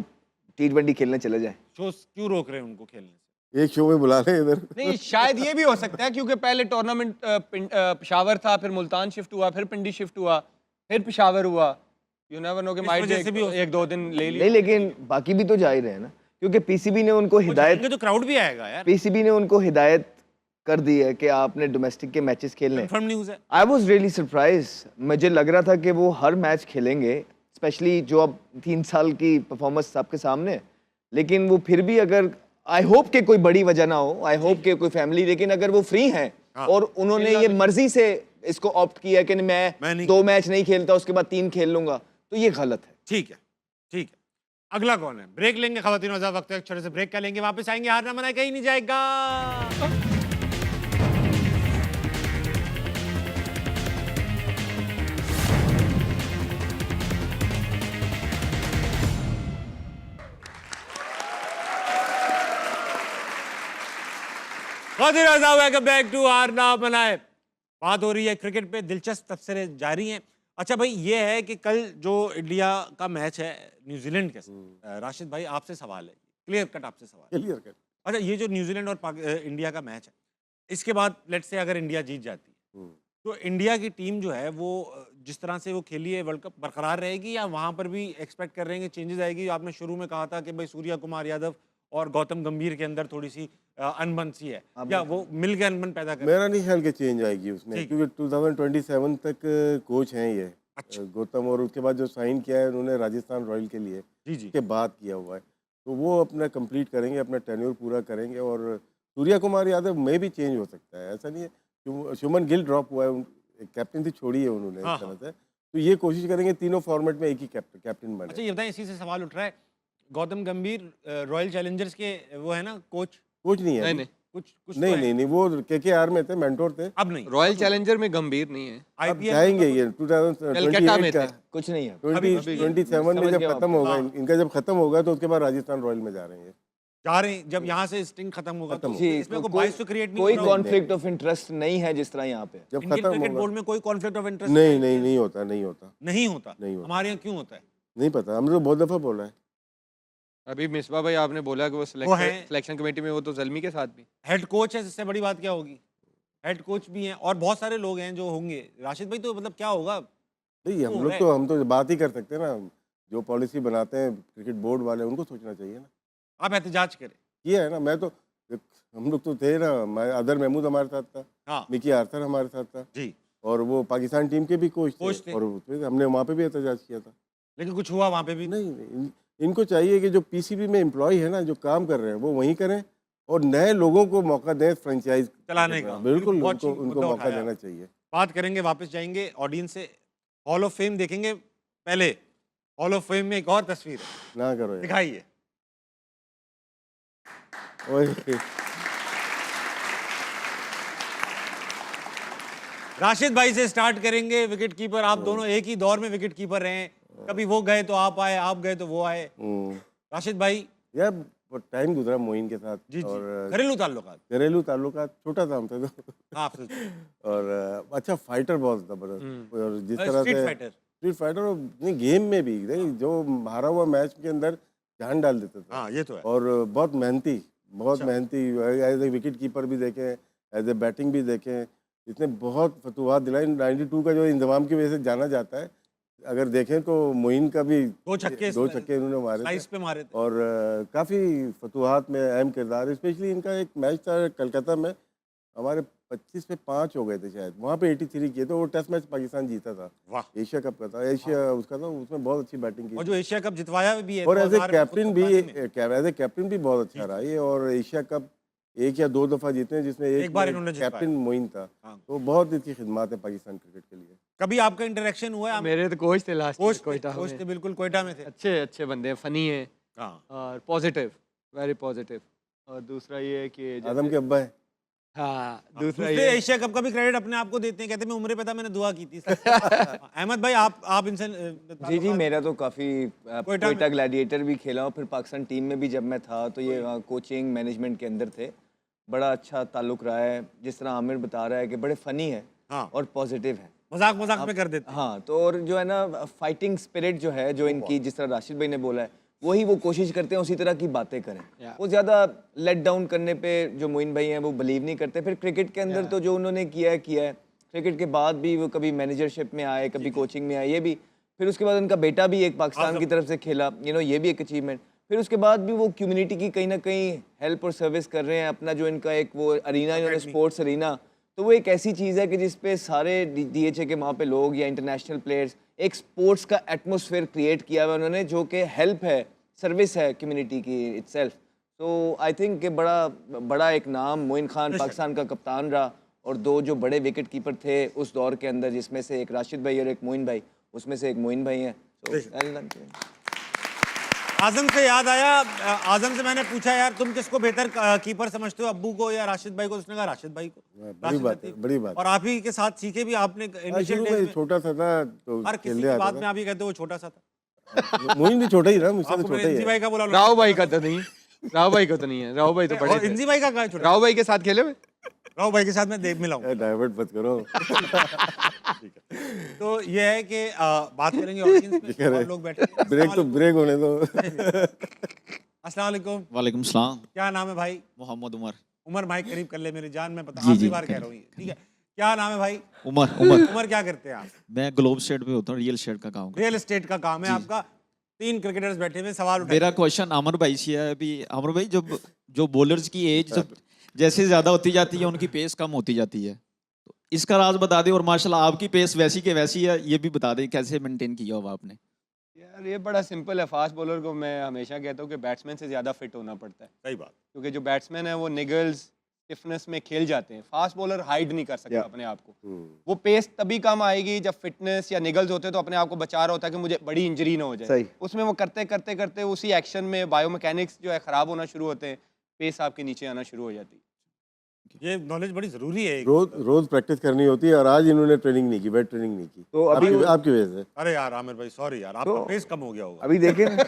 T20 खेलने चले जाए। शो क्यों रोक रहे हैं उनको खेलने से? एक शो में बुला रहे हैं इधर। नहीं शायद ये भी हो सकता है क्योंकि पहले टूर्नामेंट पेशावर था, फिर मुल्तान शिफ्ट हुआ, फिर पिंडी शिफ्ट हुआ, फिर पेशावर हुआ। यू नेवर नो कि इस माइट वजह से भी हो 1-2 दिन ले लिए। नहीं लेकिन बाकी भी तो जा ही रहे हैं ना, क्योंकि पीसीबी ने उनको वो हिदायत जाएंगे तो क्राउड भी आएगा यार, पीसीबी ने उनको हिदायत कर दी है कि आपने डोमेस्टिक के मैचेस खेलने। कंफर्म न्यूज़ है। आई वॉज रियली सरप्राइज, मुझे लग रहा था कि वो हर मैच खेलेंगे, स्पेशली जो अब 3 साल की परफॉर्मेंस सबके सामने है। लेकिन वो फिर भी, अगर आई होप के कोई बड़ी वजह ना हो, आई होप के कोई फैमिली, लेकिन अगर वो फ्री हैं हाँ। और उन्होंने ये मर्जी से इसको ऑप्ट किया कि मैं मैं नहीं 2 मैच नहीं खेलता, उसके बाद 3 खेल लूंगा, तो ये गलत है। ठीक है, ठीक है। अगला कौन है? ब्रेक लेंगे खवातीन हज़रात, वक्त है एक छोटे से ब्रेक का लेंगे, वापस आएंगे, हारना मना कहीं नहीं जाएगा। वेलकम बैक टू हारना मनाए। बात हो रही है क्रिकेट पे, दिलचस्प तबसरे जारी हैं। अच्छा भाई, ये है कि कल जो इंडिया का मैच है न्यूजीलैंड के साथ, राशिद भाई आपसे सवाल है, क्लियर कट आपसे सवाल है। Clear cut. अच्छा, ये जो न्यूजीलैंड और इंडिया का मैच है, इसके बाद लेट्स से अगर इंडिया जीत जाती है तो इंडिया की टीम जो है वो जिस तरह से वो खेली है वर्ल्ड कप बरकरार रहेगी, या वहाँ पर भी एक्सपेक्ट कर रहे हैं कि चेंजेस आएगी? आपने शुरू में कहा था कि भाई सूर्या कुमार यादव और गौतम गंभीर के अंदर थोड़ी सी अनबन सी है, या वो मिल के अनबन पैदा कर? मेरा नहीं ख्याल कि चेंज आएगी उसमें, ठीक। क्योंकि 2027 तक कोच हैं ये अच्छा। गौतम, और उसके बाद जो साइन किया है उन्होंने राजस्थान रॉयल के लिए, जी जी। के बाद किया हुआ है, तो वो अपना कंप्लीट करेंगे, अपना टेन्योर पूरा करेंगे। और सूर्या कुमार यादव में भी चेंज हो सकता है, ऐसा नहीं है। शुभमन गिल ड्रॉप हुआ है, कैप्टनसी छोड़ी है उन्होंने हाँ, इस तरह से, तो ये कोशिश करेंगे तीनों फॉर्मेट में एक ही कैप्टन बने। अच्छा, ये बताएं, इसी से सवाल उठ रहा है, गौतम गंभीर रॉयल चैलेंजर्स के वो है ना कोच? कोच नहीं है नहीं अभी। नहीं, कुछ तो नहीं है। नहीं नहीं, वो केकेआर में थे, मेंटोर थे। अब नहीं, रॉयल चैलेंजर में गंभीर नहीं है। अब आईपीएल जाएंगे ये कलकत्ता में 2028 का, थे। कुछ नहीं है। 2027 में समझ जब गया खत्म आप। होगा, हाँ। इनका जब खत्म होगा तो उसके बाद राजस्थान रॉयल में जा रहे हैं। जा रहे हैं, जब यहाँ से स्टिंग खत्म होगा तो जी, इसमें कोई कोई बाइस तो क्रिएट नहीं कोई हो रहा होगा? कॉन्फ्लिक्ट ऑफ इंटरेस्ट नहीं है जिस तरह यहाँ पे। जब इंडियन खत्म क्रिकेट होगा बोर्ड में कोई कॉन्फ्लिक्ट ऑफ इंटरेस्ट नहीं नहीं नहीं होता, नहीं होता, नहीं होता? नहीं होता। हमारे यहाँ क्यों होता है? नहीं पता, हमने तो बहुत दफा बोला है। अभी मिसबा भाई आपने बोला कि वो हैं। सिलेक्शन कमेटी में, वो तो जल्मी के साथ भी। हेड कोच है, इससे बड़ी बात क्या होगी? हेड कोच भी हैं और बहुत सारे लोग हैं जो होंगे। राशिद भाई, तो मतलब क्या होगा? नहीं, क्यों हो हम तो बात ही कर सकते हैं ना, जो पॉलिसी बनाते हैं क्रिकेट बोर्ड वाले, उनको सोचना चाहिए ना। आप एहतजाज करें। किया है ना, मैं तो, हम लोग तो थे ना, मैं अदर महमूद हमारे साथ था, हाँ मिकी आर्थर हमारे साथ था, जी, और वो पाकिस्तान टीम के भी कोच कोच थे। थे, और उसमें हमने वहाँ पे भी एहतजाज किया था। लेकिन कुछ हुआ वहाँ पे भी? नहीं नहीं, इनको चाहिए कि जो पीसीबी में एम्प्लॉय है ना, जो काम कर रहे हैं वो वहीं करें, और नए लोगों को मौका दें फ्रेंचाइज चलाने का। बिल्कुल, बहुत उनको अच्छी उनको मुद्दा मौका उठाया। देना चाहिए। बात करेंगे, वापस जाएंगे ऑडियंस से, हॉल ऑफ फेम देखेंगे। पहले हॉल ऑफ फेम में एक और तस्वीर है, ना करो यार। दिखाइए। ओए, राशिद भाई से स्टार्ट करेंगे, विकेट कीपर। आप दोनों एक ही दौर में विकेट कीपर रहे हैं, कभी वो गए तो आप आए, आप गए तो वो आए। राशिद भाई, यार टाइम गुजरा मोइन के साथ, जी जी, और घरेलू ताल्लुकात। घरेलू ताल्लुकात, छोटा था हमसे तो, आपसे और अच्छा फाइटर बहुत जबरदस्त, और जिस तरह स्ट्रीट से फाइटर। स्ट्रीट फाइटर, और नहीं गेम में भी देखिए, जो हारा हुआ मैच के अंदर जान डाल देता था, हाँ, ये तो है। और बहुत मेहनती, बहुत अच्छा। मेहनती, एज ए विकेट कीपर भी देखें, एज ए बैटिंग भी देखें, इसने बहुत फतुहात दिलाई। 92 का जो इंतजाम की वजह से जाना जाता है, अगर देखें तो मोइन का भी दो छक्के उन्होंने मारे स्लाइस थे, पे मारे थे। और काफ़ी फतुहात में अहम किरदार। स्पेशली इनका एक मैच था कलकत्ता में, हमारे 25 पे 5 हो गए थे शायद, वहाँ पे 83 किए थे। वो टेस्ट मैच पाकिस्तान जीता था, वाह। एशिया कप का था, एशिया उसका था, उसमें बहुत अच्छी बैटिंग की और जो एशिया कप जितवाया भी है, और एज ए 2000 में कैप्टन भी, खुद एज ए कैप्टन भी बहुत अच्छा रहा ये। और एशिया कप 1 या 2 दफा जीते हैं, जिसमें एक बार इन्होंने जितवाया। कैप्टन मोइन था, हाँ। तो बहुत अच्छी खिदमत है पाकिस्तान क्रिकेट के लिए। कभी आपका इंटरेक्शन हुआ है? मेरे तो कोच थे लास्ट कोच कोयटा कोच में। थे, बिल्कुल कोयटा में थे। अच्छे अच्छे बंदे हैं, फनी है हाँ, और पॉजिटिव, वेरी पॉजिटिव। और दूसरा ये है कि आदम के अब्बा है। हाँ, दूसरा दूसरे ये एशिया कप का भी क्रेडिट अपने आप को देते हैं, कहते हैं मैं उम्र पे था, मैंने दुआ की थी। अहमद भाई, आप इनसे जी जी, मेरा तो काफ़ी कोयटा कोयटा ग्लैडिएटर भी खेला और फिर पाकिस्तान टीम में भी जब मैं था तो ये कोचिंग मैनेजमेंट के अंदर थे। बड़ा अच्छा ताल्लुक रहा है, जिस तरह आमिर बता रहा है कि बड़े फ़नी है हाँ, और पॉजिटिव है। मजाक में कर देते हैं। हाँ, तो और जो है ना फाइटिंग स्पिरिट जो है, जो इनकी, जिस तरह राशिद भाई ने बोला है, वही वो कोशिश करते हैं उसी तरह की बातें करें। वो ज़्यादा लेट डाउन करने पे जो मोइन भाई हैं वो बिलीव नहीं करते। फिर क्रिकेट के अंदर तो जो उन्होंने किया है, क्रिकेट के बाद भी वो कभी मैनेजरशिप में आए, कभी कोचिंग में आए, ये भी। फिर उसके बाद उनका बेटा भी एक पाकिस्तान की तरफ से खेला, ये भी एक अचीवमेंट। फिर उसके बाद भी वो कम्युनिटी की कहीं ना कहीं हेल्प और सर्विस कर रहे हैं। अपना जो इनका एक वो अरीना, इन्होंने स्पोर्ट्स अरीना, तो वो एक ऐसी चीज़ है कि जिसपे सारे DHA के वहाँ पे लोग या इंटरनेशनल प्लेयर्स, एक स्पोर्ट्स का एटमॉस्फेयर क्रिएट किया हुआ उन्होंने, जो कि हेल्प है, सर्विस है कम्युनिटी की इटसेल्फ। तो आई थिंक कि बड़ा एक नाम मोइन खान पाकिस्तान का कप्तान रहा, और 2 जो बड़े विकेट कीपर थे उस दौर के अंदर, जिसमें से एक राशिद भाई और एक मोइन भाई, उसमें से एक मोइन भाई हैं। आजम से याद आया, आजम से मैंने पूछा यार तुम किसको बेहतर कीपर समझते हो, अब्बू को या राशिद भाई को? उसने कहा राशिद भाई को। बड़ी राशिद बात है, लतीफ। बड़ी बात और आप ही के साथ सीखे भी आपने हाँ, इनिशियल शुरू डेज में में। छोटा सा था तो हर किसी खेलने की आता बात में था। आप ही कहते हो वो छोटा सा था। मोइन भी छोटा ही था, मुझसे तो आपको छोटा मैंने ही इंजी है। भाई का बोला। राव भाई का तो नहीं, राव भाई का तो नहीं है, राव भाई तो बड़े और थे। इंजी भाई का कहा है छोटा? राव भाई के साथ खेले हुए? राव भाई के साथ मैं देख मिला हूँ। डाइवर्ट मत करो। तो ये है कि बात करेंगे ऑडियंस में, और लोग बैठे हैं। ब्रेक तो ब्रेक होने दो। अस्सलाम वालेकुम। वालेकुम सलाम। क्या नाम है भाई? मोहम्मद उमर। उमर माइक करीब कर ले मेरी जान, मैं पता जी, आखिरी जी, बार कह रहा हूँ ये, ठीक है? क्या नाम है भाई? उमर उमर। उमर क्या करते हैं आप? मैं ग्लोब स्टेट पे होता हूँ, रियल स्टेट का काम करता रियल एस्टेट का काम है आपका। 3 क्रिकेटर्स बैठे हुए, सवाल हूँ। उठाइए। मेरा क्वेश्चन अमर भाई से है। अभी अमर भाई जब जो बॉलर्स की एज जब जैसे ज्यादा होती जाती है उनकी पेस कम होती जाती है, तो इसका राज बता दें। और माशाल्लाह आपकी पेस वैसी के वैसी है, ये भी बता दें कैसे मेंटेन किया हुआ आपने। यार ये बड़ा सिंपल है। फास्ट बॉलर को मैं हमेशा कहता हूँ कि बैट्समैन से ज़्यादा फिट होना पड़ता है, सही बात। क्योंकि जो बैट्समैन है वो निगल्स स्टिफनेस में खेल जाते हैं। फास्ट बॉलर हाइड नहीं कर सकता अपने आप को। वो पेस तभी कम आएगी जब फिटनेस या निगल्स होते हैं, तो अपने आप को बचा रहा होता है कि मुझे बड़ी इंजरी ना हो जाए। सही। उसमें वो करते करते करते उसी एक्शन में बायोमैकेनिक्स जो है ख़राब होना शुरू होते हैं, पेस आपके नीचे आना शुरू हो जाती है। ये नॉलेज बड़ी जरूरी है। रोज प्रैक्टिस करनी होती है, और आज इन्होंने ट्रेनिंग नहीं की, वेट ट्रेनिंग नहीं की। तो अभी आपकी वजह से। अरे यार आमिर भाई सॉरी यार, आपका तो- पेस कम हो गया होगा। अभी देखें ना,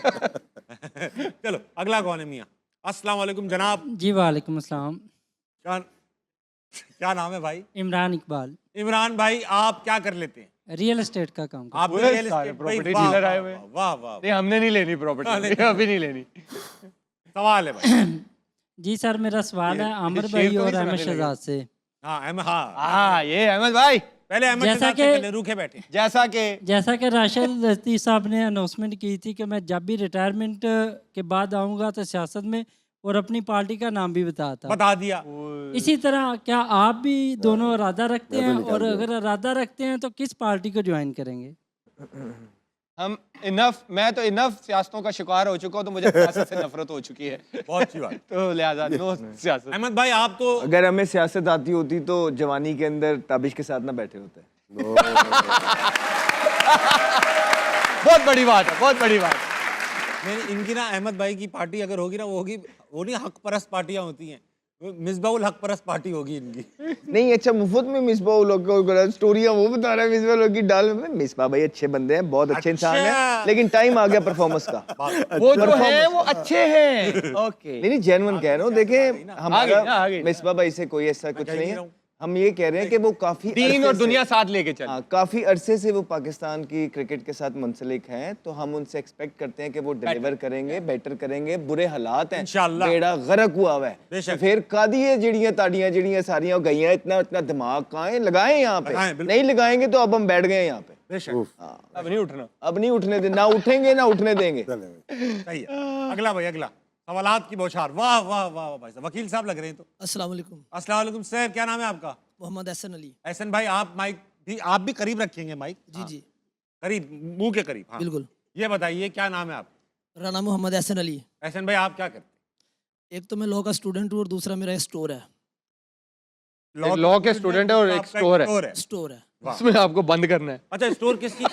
चलो अगला कौन है मियाँ? अस्सलाम वालेकुम जनाब। जी वालेकुम अस्सलाम। क्या क्या नाम है भाई? इमरान इकबाल। इमरान भाई आप क्या कर लेते हैं? रियल एस्टेट का काम करता आप भी पूरे रियल सारे एस्टेट property वाह, dealer वाह, आए हुए हैं। वाह वाह वाह। नहीं, हमने नहीं लेनी प्रॉपर्टी, अभी नहीं लेनी। सवाल है भाई। हूँ। जी सर, मेरा सवाल है आमिर शेर भाई तो और नहीं अहमद सुनाने शहजाद से। हाँ हाँ हाँ, ये अहमद भाई, पहले अहमद जैसा शहजाद से कि- कर ले, रूखे बैठे। जैसा कि राशिद लतीफ़ साहब ने अनाउंसमेंट की थी कि मैं जब भी रिटायरमेंट के बाद आऊँगा तो सियासत में, और अपनी पार्टी का नाम भी बताता। बता दिया। इसी तरह क्या आप भी दोनों इरादा रखते मैं तो हैं, निकाल और दिया। अगर इरादा रखते हैं तो किस पार्टी को ज्वाइन करेंगे? हम मैं तो इनफ सियासतों का शिकार हो चुका हूँ, तो मुझे सियासत से नफरत हो चुकी है। बहुत अच्छी बात। तो लिहाजा नो सियासत। अहमद भाई आप तो अगर हमें सियासत आती होती तो जवानी के अंदर ताबिश के साथ ना बैठे होते। बहुत बड़ी बात है, बहुत बड़ी बात। नहीं, इनकी ना अहमद भाई की पार्टी अगर होगी ना, वो होगी, वो नहीं हक परस्त पार्टियां होती हैं, मिसबाउल हक परस्त पार्टी होगी इनकी। नहीं अच्छा, मुफ्त में मिसबा लोग को स्टोरियां वो बता रहा है, मिसबा लोग की डाल में। मिसबा भाई अच्छे बंदे हैं, बहुत अच्छे इंसान अच्छा। हैं, लेकिन टाइम आ गया परफॉर्मेंस का। वो जो है वो अच्छे हैं। ओके, नहीं नहीं, जेन्युइन कह रहा हूँ। देखें आ हमारा गई। मिसबा भाई से कोई ऐसा कुछ कह नहीं नहीं है। रहा हूँ। हम ये कह रहे हैं कि वो काफी दीन अरसे और से- दुनिया साथ लेके चल। हाँ, काफी अरसे से वो पाकिस्तान की क्रिकेट के साथ मुंसलिक हैं, तो हम उनसे एक्सपेक्ट करते हैं कि वो डिलीवर करेंगे, बेटर करेंगे। बुरे हालात हैं, इंशाअल्लाह। बेड़ा गर्क हुआ हुआ है, बेशक। तो फिर कादिए जड़ियां ताड़ियां जड़ियां सारियां हो गई हैं। इतना इतना दिमाग कहाँ है, लगाएं यहाँ पे। लगाएं, बिल्कुल। नहीं लगाएंगे तो अब हम बैठ गए यहाँ पे। बेशक अब नहीं उठना। अब नहीं उठने दे, ना उठेंगे ना उठने देंगे। सही है। अगला भाई अगला सवालात की बौछार। वाह वाह वाह भाई साहब, वकील साहब लग रहे हैं। तो अस्सलाम वालेकुम। अस्सलाम वालेकुम सर, क्या नाम है आपका? मोहम्मद हसन अली। एहसन भाई आप माइक भी, आप भी करीब रखेंगे माइक। जी हाँ, जी करीब, मुंह के करीब। हाँ। बिल्कुल। ये बताइए क्या नाम है आप? मेरा नाम मोहम्मद हसन अली। एहसन भाई आप क्या करते हैं? एक तो मैं लॉ का स्टूडेंट हूँ और दूसरा मेरा स्टोर है। एक लॉ के स्टूडेंट है और एक आपका स्टोर है। स्टोर है। उसमें आपको बंद करना है। अच्छा स्टोर किस चीज?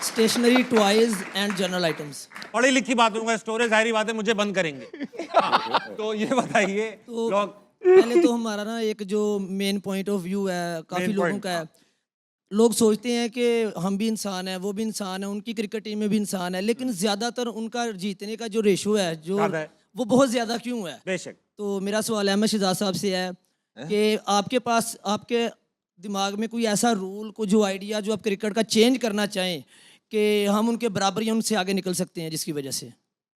Stationery, toys and general items. पढ़ी लिखी बात होगा, स्टोर है, जाहिर बात है मुझे बंद करेंगे। हाँ, तो ये बताइए तो लोग पहले तो हमारा ना एक जो मेन पॉइंट ऑफ व्यू है काफ़ी Main लोगों point, का है। लोग सोचते हैं कि हम भी इंसान हैं, वो भी इंसान है, उनकी क्रिकेट टीम में भी इंसान है, लेकिन ज़्यादातर उनका जीतने का जो रेशो है जो ज्यादा है। वो बहुत ज़्यादा क्यों है? बेशक। तो मेरा सवाल अहमद शहजाद साहब से है कि आपके पास आपके दिमाग में कोई ऐसा रूल, कोई जो आइडिया जो आप क्रिकेट का चेंज करना चाहें कि हम उनके बराबर या उनसे आगे निकल सकते हैं, जिसकी वजह से।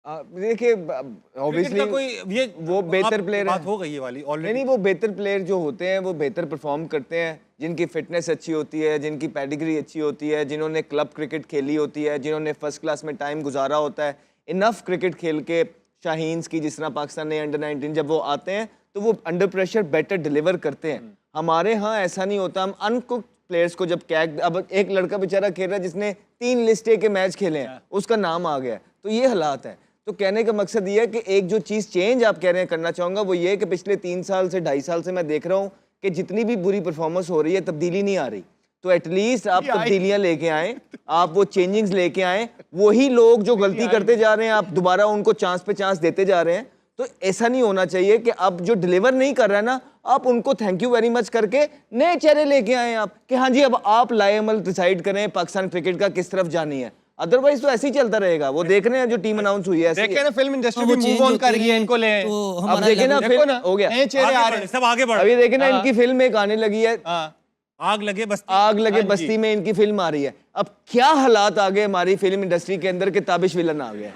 देखिए क्रिकेट ऑब्वियसली का कोई ये वो बेहतर आप- प्लेयर बात है। हो गई ये वाली नहीं ऑलरेडी। नहीं, वो बेहतर प्लेयर जो होते हैं वो बेहतर परफॉर्म करते हैं, जिनकी फिटनेस अच्छी होती है, जिनकी पेडिग्री अच्छी होती है, जिन्होंने क्लब क्रिकेट खेली होती है, जिन्होंने फर्स्ट क्लास में टाइम गुजारा होता है, इनफ क्रिकेट खेल के। शाहीन्स की जिस तरह पाकिस्तान ने अंडर 19 जब वो आते हैं तो वो अंडर प्रेशर बेटर डिलीवर करते हैं। हमारे यहाँ ऐसा नहीं होता। हम अनकुक्ड प्लेयर्स को जब कैक, अब एक लड़का बेचारा खेल रहा है जिसने 3 लिस्ट ए के मैच खेले हैं, उसका नाम आ गया है, तो ये हालात है। तो कहने का मकसद ये है कि एक जो चीज़ चेंज आप कह रहे हैं करना चाहूँगा वो ये है कि पिछले 3 साल से 2.5 साल से मैं देख रहा हूँ कि जितनी भी बुरी परफॉर्मेंस हो रही है तब्दीली नहीं आ रही। तो एटलीस्ट आप तब्दीलियां लेके आए, आप वो चेंजिंग्स लेके आए। वही लोग जो गलती करते जा रहे हैं आप दोबारा उनको चांस पे चांस देते जा रहे हैं। तो ऐसा नहीं होना चाहिए कि अब जो डिलीवर नहीं कर रहा है ना, आप उनको थैंक यू वेरी मच करके नए चेहरे लेके आए आप कि हाँ जी अब आप लाएमल डिसाइड करें पाकिस्तान क्रिकेट का किस तरफ जानी है। अदरवाइज तो ऐसे ही चलता रहेगा। वो देख रहे हैं जो टीम अनाउंस हुई है ऐसे ही देखे है। ना फिल्म इंडस्ट्री वो भी change मूव ऑन होते कर रही है, हैं, इनको ले तो अब हमारा देखे ना level- देखो फिर ना हो गया। नए चेहरे आ आगे रहे बढ़े, हैं। सब आगे बढ़ अभी देखे ना इनकी फिल्म एक आने लगी है, हाँ आग लगे बस्ती। आग लगे हाँ जी। बस्ती में इनकी फिल्म आ रही है। अब क्या हालात आ गए हमारी फिल्म इंडस्ट्री के अंदर कि ताबिश विलन आ गया।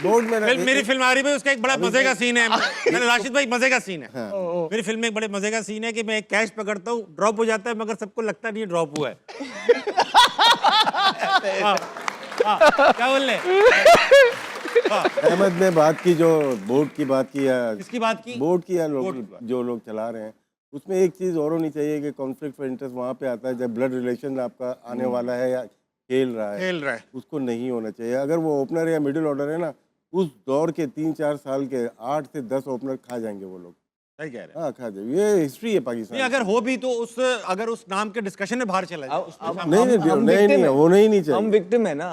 बोर्ड में मेरी फिल्म आ रही है, उसका एक बड़ा मजे का सीन है। मैंने राशिद भाई मजे का सीन है। मेरी फिल्म में एक बड़े मजे का सीन है कि मैं एक कैच पकड़ता हूँ, ड्रॉप हो जाता है मगर सबको लगता नहीं है ड्रॉप हुआ है। हाँ, हाँ, क्या बोल रहे? अहमद ने बात की, जो बोर्ड की बात की या किसकी बात की? बोर्ड की या बोर्ड लोग की। जो लोग चला रहे हैं, उसमें एक चीज़ और होनी चाहिए कि कॉन्फ्लिक्ट ऑफ इंटरेस्ट वहाँ पे आता है जब ब्लड रिलेशन आपका आने वाला है या खेल रहा है, खेल रहा है। उसको नहीं होना चाहिए। अगर वो ओपनर या मिडिल ऑर्डर है ना, उस दौर के 3-4 साल के 8 से 10 ओपनर खा जाएंगे वो लोग। सही कह रहे हैं। हाँ, खा जाएंगे। ये हिस्ट्री है नहीं, पाकिस्तान अगर हो भी तो अगर उस नाम के डिस्कशन में बाहर चला जाए उसमें नहीं नहीं हम नहीं victim नहीं हैं। वो नहीं चाहिए। हम विक्टिम है ना।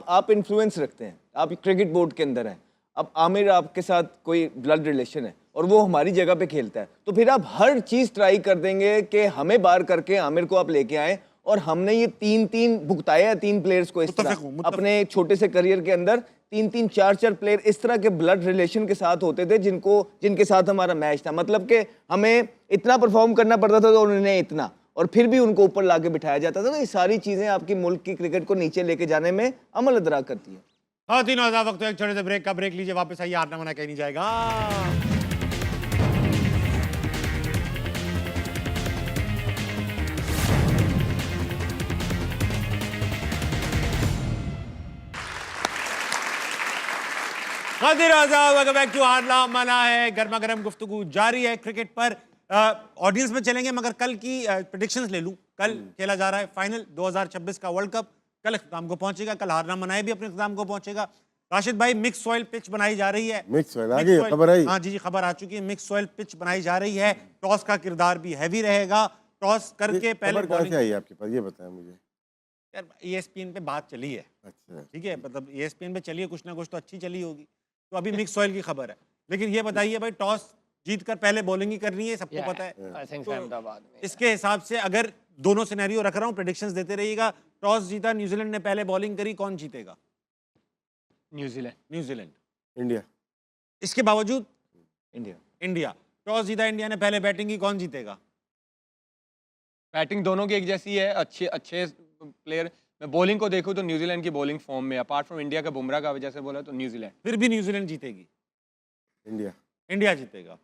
आप इन्फ्लुएंस रखते हैं, आप क्रिकेट बोर्ड के अंदर हैं। अब आमिर आपके साथ कोई ब्लड रिलेशन है और वो हमारी जगह पे खेलता है, तो फिर आप हर चीज ट्राई कर देंगे कि हमें बाहर करके आमिर को आप लेके आए। और हमने ये 3-3 भुगताया है 3 प्लेयर्स को इस तरह मुत्तफिक हूं। अपने छोटे से करियर के अंदर। 3-3 4-4 प्लेयर इस तरह के ब्लड रिलेशन के साथ होते थे जिनके साथ हमारा मैच था। मतलब कि हमें इतना परफॉर्म करना पड़ता था तो उन्हें इतना, और फिर भी उनको ऊपर लाके बिठाया जाता था। तो ये सारी चीजें आपकी मुल्क की क्रिकेट को नीचे लेके जाने में अमल अदरा करती है। हाँ, तीनों हजार वक्त एक छोटे से ब्रेक का ब्रेक लीजिए, वापस आइए। हारना मना कहीं नहीं जाएगा। वेलकम बैक टू हारना मना है। गर्मा गर्म गुफ्तगू जारी है क्रिकेट पर। ऑडियंस में चलेंगे मगर कल की प्रेडिक्शंस ले लूं। कल खेला जा रहा है फाइनल 2026 का वर्ल्ड कप। कल इख्तिताम को पहुंचेगा, कल हारना मनाए भी अपने इख्तिताम को पहुंचेगा। राशिद भाई, मिक्स सॉइल पिच बनाई जा रही है। मिक्स सॉइल आ गई, खबर आई? हाँ जी, खबर आ चुकी है। मिक्स सॉइल पिच बनाई जा रही है। टॉस का किरदार भी हैवी रहेगा। टॉस करके पहले खबर कहाँ से आई आपके पास, ये बताएं मुझे। यार ESPN पे बात चली है, अच्छा, ठीक है, मतलब ESPN पे चली है, कुछ ना कुछ तो अच्छी चली होगी। तो अभी मिक्स सॉइल की खबर है। लेकिन ये बताइए भाई, टॉस जीत कर पहले बॉलिंग ही करनी है, सबको पता है। आई थिंक तो अहमदाबाद में इसके हिसाब से अगर दोनों सिनेरियो रख रहा हूँ, प्रेडिक्शंस देते रहिएगा। टॉस जीता, न्यूजीलैंड ने पहले बॉलिंग करी, कौन जीतेगा? न्यूजीलैंड। न्यूजीलैंड। इंडिया। इसके बावजूद इंडिया टॉस जीता, इंडिया ने पहले बैटिंग की, कौन जीतेगा? बैटिंग दोनों की एक जैसी है, अच्छे अच्छे प्लेयर। मैं बॉलिंग को देखूं तो न्यूजीलैंड की बॉलिंग फॉर्म में, अपार्ट फ्रॉम इंडिया का बुमराह का वजह से बोला तो न्यूजीलैंड। फिर भी न्यूजीलैंड जीतेगी, इंडिया। इंडिया जीतेगा।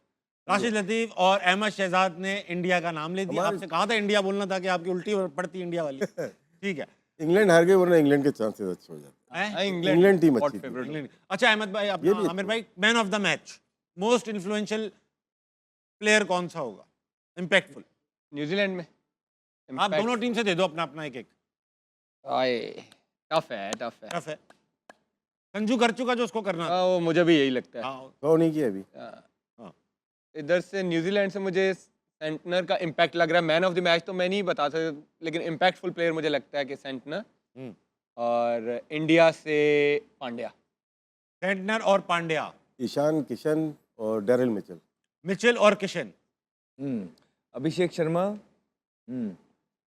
राशिद लतीफ और अहमद शहजाद ने इंडिया का नाम ले दिया। आपसे कहा था इंडिया बोलना था कि आपकी उल्टी पड़ती इंडिया वाली। ठीक है, इंग्लैंड हार गई, वरना इंग्लैंड के चांसेस अच्छे हो जाते हैं। इंग्लैंड टीम अच्छी थी। इंग्लैंड। अच्छा अहमद भाई, अपना आमिर भाई, man of the match, most influential player कौन सा होगा, इम्पैक्टफुल? न्यूजीलैंड में आप दोनों टीम से दे दो अपना अपना एक एक। टफ है, टफ है। टफ है। संजू कर चुका जो उसको करना था। वो मुझे भी यही लगता है। हाँ, तो नहीं किया अभी। इधर से न्यूजीलैंड से मुझे सेंटनर का इम्पैक्ट लग रहा है। मैन ऑफ द मैच तो मैं नहीं बता सकता, लेकिन इम्पैक्टफुल प्लेयर मुझे लगता है कि सेंटनर। और इंडिया से पांड्या। सेंटनर और पांड्या। ईशान किशन और डेरिल मिचेल। मिचेल और किशन। अभिषेक शर्मा।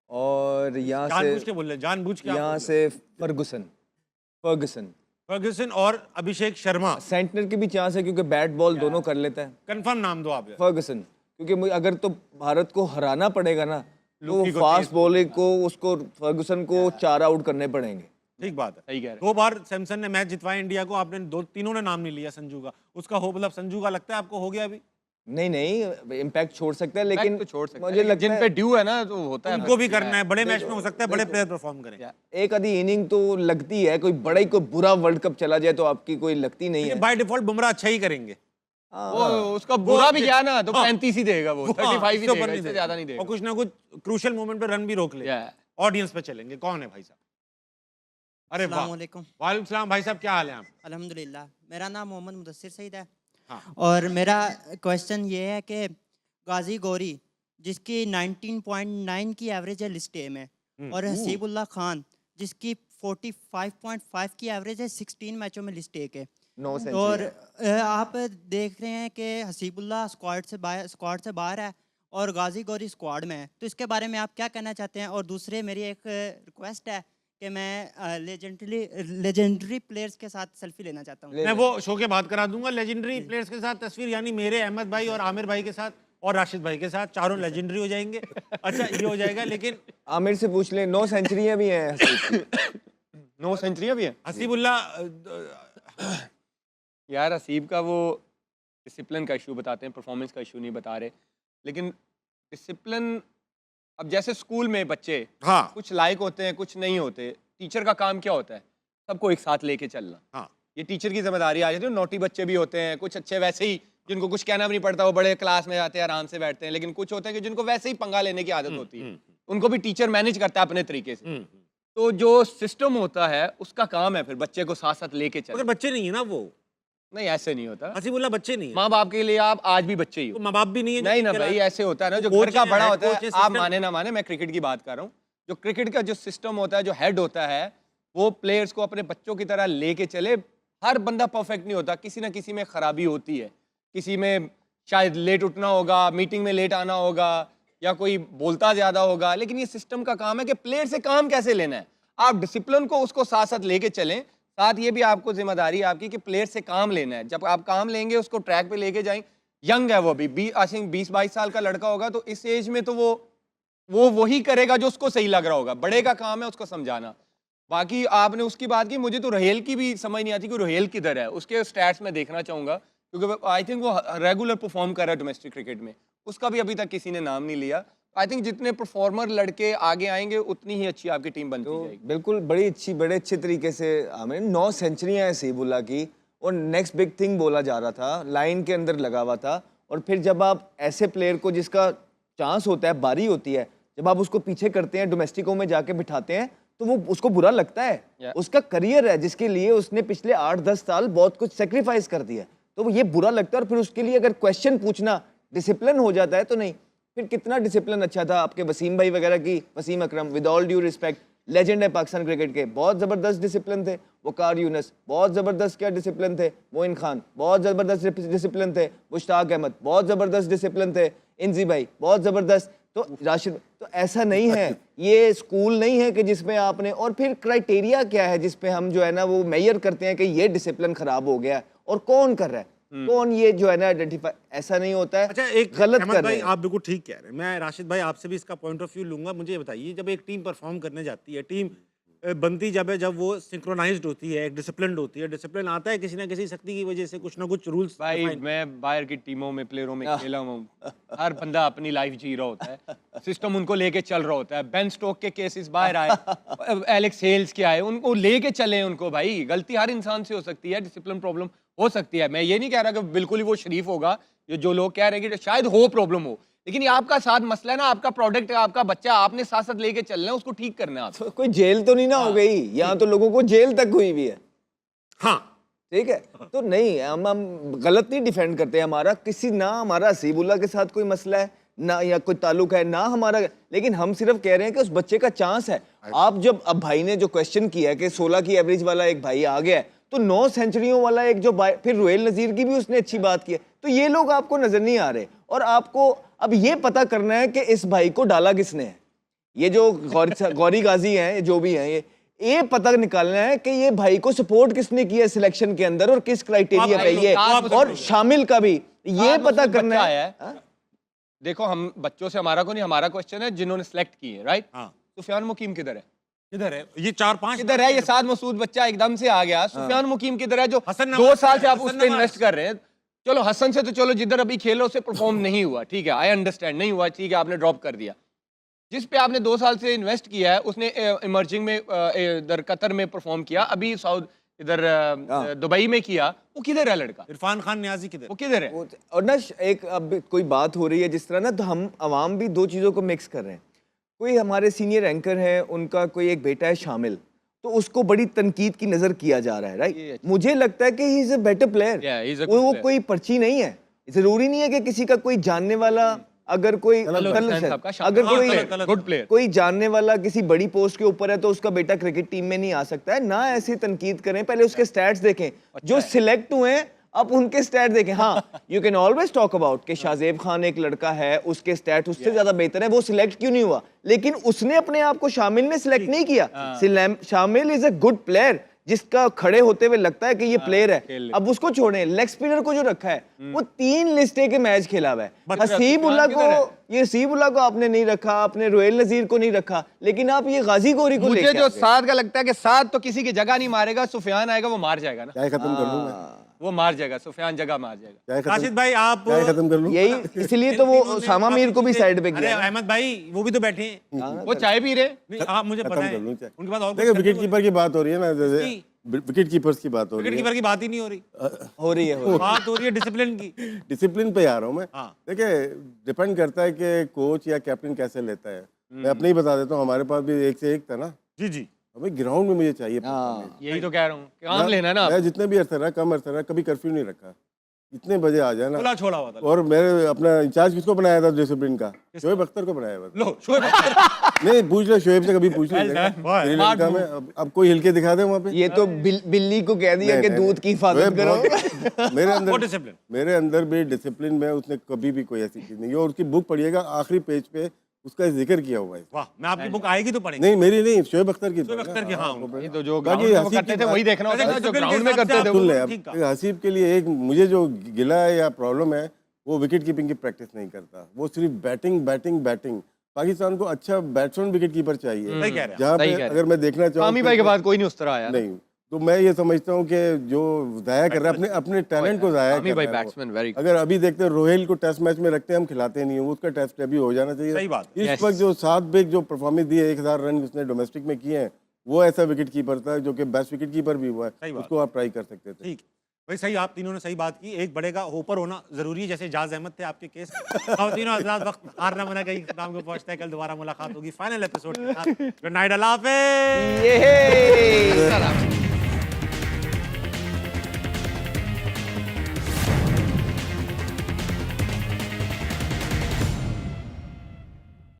और यहाँ जानबूझ से के बोल रहे, जानबूझ के आप यहाँ बोल से फर्गुसन रहे। फर्ग्यूसन और अभिषेक शर्मा। सेंटनर की भी चांस है क्योंकि बैट बॉल दोनों कर लेता है। कंफर्म नाम दो आप। फर्गुसन, क्योंकि अगर तो भारत को हराना पड़ेगा ना, तो लुकी को फास्ट तेज बॉलिंग को उसको फर्गुसन को 4 आउट करने पड़ेंगे। ठीक बात है। सही कह रहे हैं। 2 बार सैमसन ने मैच जितवाया इंडिया को, आपने तीनों ने नाम नहीं लिया संजू का। उसका हो, मतलब संजू का लगता है आपको हो गया अभी? नहीं, इम्पैक्ट छोड़ सकता है, लेकिन तो छोड़ सकते मुझे हैं, लगता जिन है पे ड्यू है ना तो होता है। उनको भी करना है। बड़े मैच में हो सकता है बड़े प्लेयर परफॉर्म करें। एक आधी इनिंग तो लगती है। कोई बड़ा ही कोई बुरा वर्ल्ड कप चला जाए तो आपकी कोई लगती नहीं है। बाय डिफॉल्ट बुमराह अच्छा ही करेंगे। वो उसका बुरा भी गया ना तो 35 ही देगा वो, 35 ही इससे ऊपर देगा, इससे ज्यादा नहीं और देगा। कुछ ना कुछ क्रूशियल मोमेंट पे रन भी रोक ले। ऑडियंस पे चलेंगे, कौन है भाई साहब? अरे वाह, अस्सलामुअलैकुम। वालेकुम सलाम। भाई साहब क्या हाल है आप? अल्हम्दुलिल्लाह। मेरा नाम मोहम्मद मुदस्सिर सईद है और मेरा क्वेश्चन ये है कि गाजी गौरी जिसकी 19.9 की एवरेज है लिस्ट ए में, और हसीबुल्ला खान जिसकी 45.5 की एवरेज है 16 मैचों में लिस्ट ए के, 9 सेंचुरी और है। आप देख रहे हैं कि हसीबुल्ला स्क्वाड से बाहर है और गाजी गौरी स्क्वाड में है, तो इसके बारे में आप क्या कहना चाहते हैं? और दूसरे मेरी एक रिक्वेस्ट है कि मैं लेजेंडरी प्लेयर्स के साथ सेल्फी लेना चाहता हूँ। मैं वो शो के बाद करा दूंगा लेजेंडरी प्लेयर्स के साथ तस्वीर, यानी मेरे अहमद भाई और आमिर भाई के साथ और राशिद भाई के साथ, चारों लेजेंडरी हो जाएंगे। अच्छा ये हो जाएगा, लेकिन आमिर से पूछ ले, 9 सेंचुरियां भी हैं हसीब की। 9 सेंचुरियां भी हैं हसीबुल्ला यार। हसीब का वो डिसिप्लिन का इशू बताते हैं, परफॉर्मेंस का इशू नहीं बता रहे, लेकिन डिसिप्लिन अब जैसे स्कूल में बच्चे हाँ कुछ लायक होते हैं कुछ नहीं होते, टीचर का काम क्या होता है? सबको एक साथ लेके चलना। हाँ ये टीचर की जिम्मेदारी आ जाती है। नोटी बच्चे भी होते हैं, कुछ अच्छे वैसे ही जिनको कुछ कहना भी नहीं पड़ता, वो बड़े क्लास में जाते हैं आराम से बैठते हैं, लेकिन कुछ होते हैं कि जिनको वैसे ही पंगा लेने की आदत होती है, उनको भी टीचर मैनेज करता है अपने तरीके से। तो जो सिस्टम होता है उसका काम है फिर बच्चे को साथ साथ लेके मगर चलना। बच्चे नहीं है ना वो, नहीं ऐसे नहीं होता, हसीबुल्ला बच्चे नहीं है, माँ बाप के लिए आप आज भी बच्चे ही हो। माँ बाप भी नहीं है। नहीं ना भाई, ऐसे होता है ना, जो कोच घर का है, बड़ा हेड होता कोच है, है, आप सिस्टम- माने ना माने, मैं क्रिकेट की बात कर रहा हूँ, जो क्रिकेट का जो सिस्टम होता है, जो हेड होता है, वो प्लेयर्स को अपने बच्चों की तरह लेके चले। हर बंदा परफेक्ट नहीं होता, किसी ना किसी में खराबी होती है, किसी में शायद लेट उठना होगा, मीटिंग में लेट आना होगा, या कोई बोलता ज्यादा होगा, लेकिन ये सिस्टम का काम है कि प्लेयर से काम कैसे लेना है। आप डिसिप्लिन को उसको साथ साथ लेके चलें, साथ ये भी आपको जिम्मेदारी है आपकी कि प्लेयर से काम लेना है। जब आप काम लेंगे उसको ट्रैक पे लेके जाएंगे। यंग है वो अभी, आई थिंक 20-22 साल का लड़का होगा, तो इस एज में तो वो वही करेगा जो उसको सही लग रहा होगा। बड़े का काम है उसको समझाना। बाकी आपने उसकी बात की, मुझे तो रोहेल की भी समझ नहीं आती कि रोहेल किधर है। उसके स्टैट्स में देखना चाहूँगा, क्योंकि आई थिंक वो रेगुलर परफॉर्म कर रहा है डोमेस्टिक क्रिकेट में, उसका भी अभी तक किसी ने नाम नहीं लिया। आई थिंक जितने परफॉर्मर लड़के आगे आएंगे उतनी ही अच्छी आपकी टीम बनती जाएगी। बिल्कुल, बड़े अच्छे तरीके से आमिर, 9 सेंचुरियां हैं हसीबुल्ला की, और नेक्स्ट बिग थिंग बोला जा रहा था, लाइन के अंदर लगा हुआ था। और फिर जब आप ऐसे प्लेयर को जिसका चांस होता है, बारी होती है, जब आप उसको पीछे करते हैं, डोमेस्टिकों में जाके बिठाते हैं, तो वो उसको बुरा लगता है। उसका करियर है जिसके लिए उसने पिछले 8-10 साल बहुत कुछ सेक्रीफाइस कर दिया, तो वो ये बुरा लगता है। और फिर उसके लिए अगर क्वेश्चन पूछना डिसिप्लिन हो जाता है तो नहीं, फिर कितना डिसिप्लिन अच्छा था आपके वसीम भाई वगैरह की, Wasim Akram, with all due respect, legend है पाकिस्तान क्रिकेट के, बहुत ज़बरदस्त डिसिप्लिन थे। वकार यूनस बहुत ज़बरदस्त क्या डिसिप्लिन थे, मोइन खान बहुत ज़बरदस्त डिसिप्लिन थे, मुश्ताक अहमद बहुत ज़बरदस्त डिसिप्लिन थे, इंजी भाई बहुत ज़बरदस्त, तो राशिद। तो ऐसा नहीं है, ये स्कूल नहीं है कि जिसमें आपने, और फिर क्राइटेरिया क्या है जिसपे हम जो है ना वो मेजर करते हैं कि ये डिसिप्लिन खराब हो गया है, और कौन कर रहा है, कौन ये जो है ना आइडेंटिफाई, ऐसा नहीं होता है। अच्छा एक गलत अहमद कर भाई रहे हैं। आप बिल्कुल ठीक कह रहे हैं। मैं राशिद भाई आपसे भी इसका पॉइंट ऑफ व्यू लूंगा। मुझे ये बताइए, जब एक टीम परफॉर्म करने जाती है, टीम बनती जब है, जब वो सिंक्रोनाइज्ड होती है, एक डिसिप्लिन्ड होती है, डिसिप्लिन आता है किसी ना किसी शक्ति की वजह से, कुछ ना कुछ रूल्स। भाई मैं बाहर की टीमों में प्लेयरों में खेला हूँ, हर बंदा अपनी लाइफ जी रहा होता है, सिस्टम उनको लेके चल रहा होता है। बेन स्टोक के केसेस बाहर आए, एलेक्स हेल्स के आए, उनको लेके चले उनको। भाई गलती हर इंसान से हो सकती है, डिसिप्लिन प्रॉब्लम हो सकती है। मैं ये नहीं कह रहा कि बिल्कुल ही वो शरीफ होगा, जो लोग कह रहे हैं कि शायद हो प्रॉब्लम हो, लेकिन ये आपका साथ मसला है ना, आपका प्रोडक्ट है, आपका बच्चा, आपने साथ साथ लेके चलना है, उसको ठीक करना है। तो कोई जेल तो नहीं ना हो गई, यहाँ तो लोगों को जेल तक हुई भी है। हाँ ठीक है, तो नहीं, हम गलत नहीं डिफेंड करते। हमारा किसी ना, हमारा हसीबुल्ला के साथ कोई मसला है ना, या कोई ताल्लुक है ना हमारा, लेकिन हम सिर्फ कह रहे हैं कि उस बच्चे का चांस है। आप जब, अब भाई ने जो क्वेश्चन किया है कि 16 की एवरेज वाला एक भाई आ गया है, तो 9 सेंचुरियों वाला एक जो भाई, फिर रोहेल नजीर की भी उसने अच्छी बात की है, तो ये लोग आपको नजर नहीं आ रहे। और आपको अब ये पता करना है कि इस भाई को डाला किसने है। ये जो गौरी गाजी हैं, जो भी हैं, ये पता निकालना है कि ये भाई को सपोर्ट किसने किया सिलेक्शन के अंदर, और किस क्राइटेरिया पे ये, और शामिल का भी ये पता करना है। देखो, हम बच्चों से हमारा को नहीं, हमारा क्वेश्चन है जिन्होंने सेलेक्ट किए, राइट? हाँ। सुफियान मुकीम किधर है? किधर है ये 4-5 किधर है? ये साद मसूद बच्चा एकदम से आ गया। सुफियान मुकीम किधर है, जो हसन 2 नवाज साल से आप हसन उस पर नवाज। इन्वेस्ट कर रहे हैं? चलो हसन से तो चलो, जिधर अभी खेल रहे उससे परफॉर्म नहीं हुआ, ठीक है, आई अंडरस्टैंड, नहीं हुआ, ठीक है, आपने ड्रॉप कर दिया। जिस पे आपने 2 साल से इन्वेस्ट किया है उसने इमर्जिंग में इधर कतर में परफॉर्म किया, अभी साउथ इधर दुबई में किया, वो किधर है लड़का? इरफान खान न्याजी किधर? वो किधर है? और ना एक अब कोई बात हो रही है जिस तरह ना, तो हम अवाम भी 2 चीज़ों को मिक्स कर रहे हैं। कोई हमारे सीनियर एंकर हैं, उनका कोई एक बेटा है शामिल, तो उसको बड़ी तनकीद की नजर किया जा रहा है, ये राइट? अच्छा। मुझे लगता है कि he is a better player. Yeah, he's a good वो player. कोई पर्ची नहीं है, जरूरी नहीं है कि किसी का कोई जानने वाला अगर कोई अगर कोई गुड प्लेयर कोई जानने वाला किसी बड़ी पोस्ट के ऊपर है तो उसका बेटा क्रिकेट टीम में नहीं आ सकता है ना। ऐसी तनकीद करें, पहले उसके स्टैट्स देखें, जो सिलेक्ट हुए हैं आप उनके स्टैट देखें। हाँ, you can always talk about कि शाहजेब खान एक लड़का है, उसके स्टैट उससे ज्यादा बेहतर है, वो सिलेक्ट क्यों नहीं हुआ, लेकिन उसने अपने आप को शामिल ने सिलेक्ट नहीं किया। शामिल इज अ गुड प्लेयर, जिसका खड़े होते हुए लगता है कि ये प्लेयर है। अब उसको छोड़ें, लेग स्पिनर को जो रखा है वो 3 लिस्टे के मैच खेला हुआ है। हसीबुल्लाह को आपने नहीं रखा, आपने रोहेल नजीर को नहीं रखा, लेकिन आप ये गाजी गौरी को मुझे लेके जो आ गए। साद का लगता है कि साद तो किसी की जगह नहीं मारेगा, सुफियान आएगा वो मार जाएगा ना, चाय खत्म कर लूँ मैं, वो मार जाएगा, सुफियान जगह मार जाएगा। चाय राशिद खत्म, भाई आप चाय खत्म कर लूँ। यही इसलिए तो वो उसामा मीर को भी साइड पे अरे किया। अहमद भाई वो भी तो बैठे हैं, वो चाय पी रहे। नहीं आप मुझे पता खत्म है कर लूँ चाय। उनके पास और देखिए कुछ विकेट कीपर की बात हो रही है ना, जैसे की? विकेट कीपर्स की बात हो रही विकेट है, कीपर की बात ही नहीं हो रही, हो रही है। बात हो रही है डिसिप्लिन की। डिसिप्लिन पे आ रहा हूँ मैं। हाँ। देखिए डिपेंड करता है कि कोच या कैप्टन कैसे लेता है। मैं अपने ही बता देता हूँ, हमारे पास भी एक से एक था ना, जी जी हमें ग्राउंड में मुझे चाहिए performance। यही तो कह रहा हूँ, काम लेना ना। मैं जितने भी अरसा रहा, कम अरसा रहा, कभी कर्फ्यू नहीं रखा, इतने बजे आ जाना। खुला छोड़ा हुआ था। और मैंने अपना इंचार्ज किसको बनाया था डिसिप्लिन का? शोएब अख्तर को बनाया हुआ था। लो शोएब अख्तर। नहीं पूछ लो, शोएब से कभी पूछ Well लीजिएगा done, boy. श्रीलंका में। अब कोई हिल के दिखा दे वहाँ पे। ये तो बिल्ली को कह दिया कि दूध की हिफाजत शोएब करो। बहुत- मेरे वो अंदर डिसिप्लिन। मेरे अंदर भी डिसिप्लिन में उसने कभी भी कोई ऐसी चीज नहीं है। और उसकी बुक पढ़िएगा, आखिरी पेज पे उसका जिक्र किया हुआ है। वाह, मैं आपकी बुक आएगी तो पढ़ेंगे। नहीं मेरी नहीं, शोएब अख्तर की। शोएब अख्तर की, हाँ, ये तो जो बाकी ग्राउंड में वो हसीब करते की थे बात- वही देखना होता है ना, जो डिसिप्लिन ग्राउंड के में हिसाब से करते थे आप- सुन ले, ठीक अब हसीब के लिए एक मुझे जो गिला है या प्रॉब्लम है, वो विकेट कीपिंग की प्रैक्टिस नहीं करता, वो सिर्फ बैटिंग बैटिंग बैटिंग। पाकिस्तान को अच्छा बैट्समैन विकेट कीपर चाहिए, सही कह रहे हैं। जहाँ सही पे कह रहे हैं। अगर मैं देखना चाहूँ कामी भाई के बाद कोई नहीं उस तरह आया। नहीं, तो मैं ये समझता हूँ कि जो जाया कर रहा है अपने अपने टैलेंट को जाया कामी कर भाई रहा है वो। बैट्समैन वेरी अगर अभी देखते हैं रोहेल को टेस्ट मैच में रखते हैं, हम खिलाते नहीं है, उसका टेस्ट अभी हो जाना चाहिए। सही बात इस वक्त जो 7 बेग जो परफॉर्मेंस दी है, 1000 रन उसने डोमेस्टिक में किए हैं, वो ऐसा विकेट कीपर था जो कि बेस्ट विकेट कीपर भी हुआ सही है, बात। उसको आप ट्राई कर सकते थे। ठीक भाई, सही आप तीनों ने सही बात की। एक बढ़ेगा होपर होना जरूरी है, जैसे जाज अहमद थे आपके केस। अब तीनों हज़रात, वक्त हारना मना कहीं काम को पहुंचता है। कल दोबारा मुलाकात होगी फाइनल एपिसोड के साथ। गुड नाइट, अल्लाह हाफिज़। ये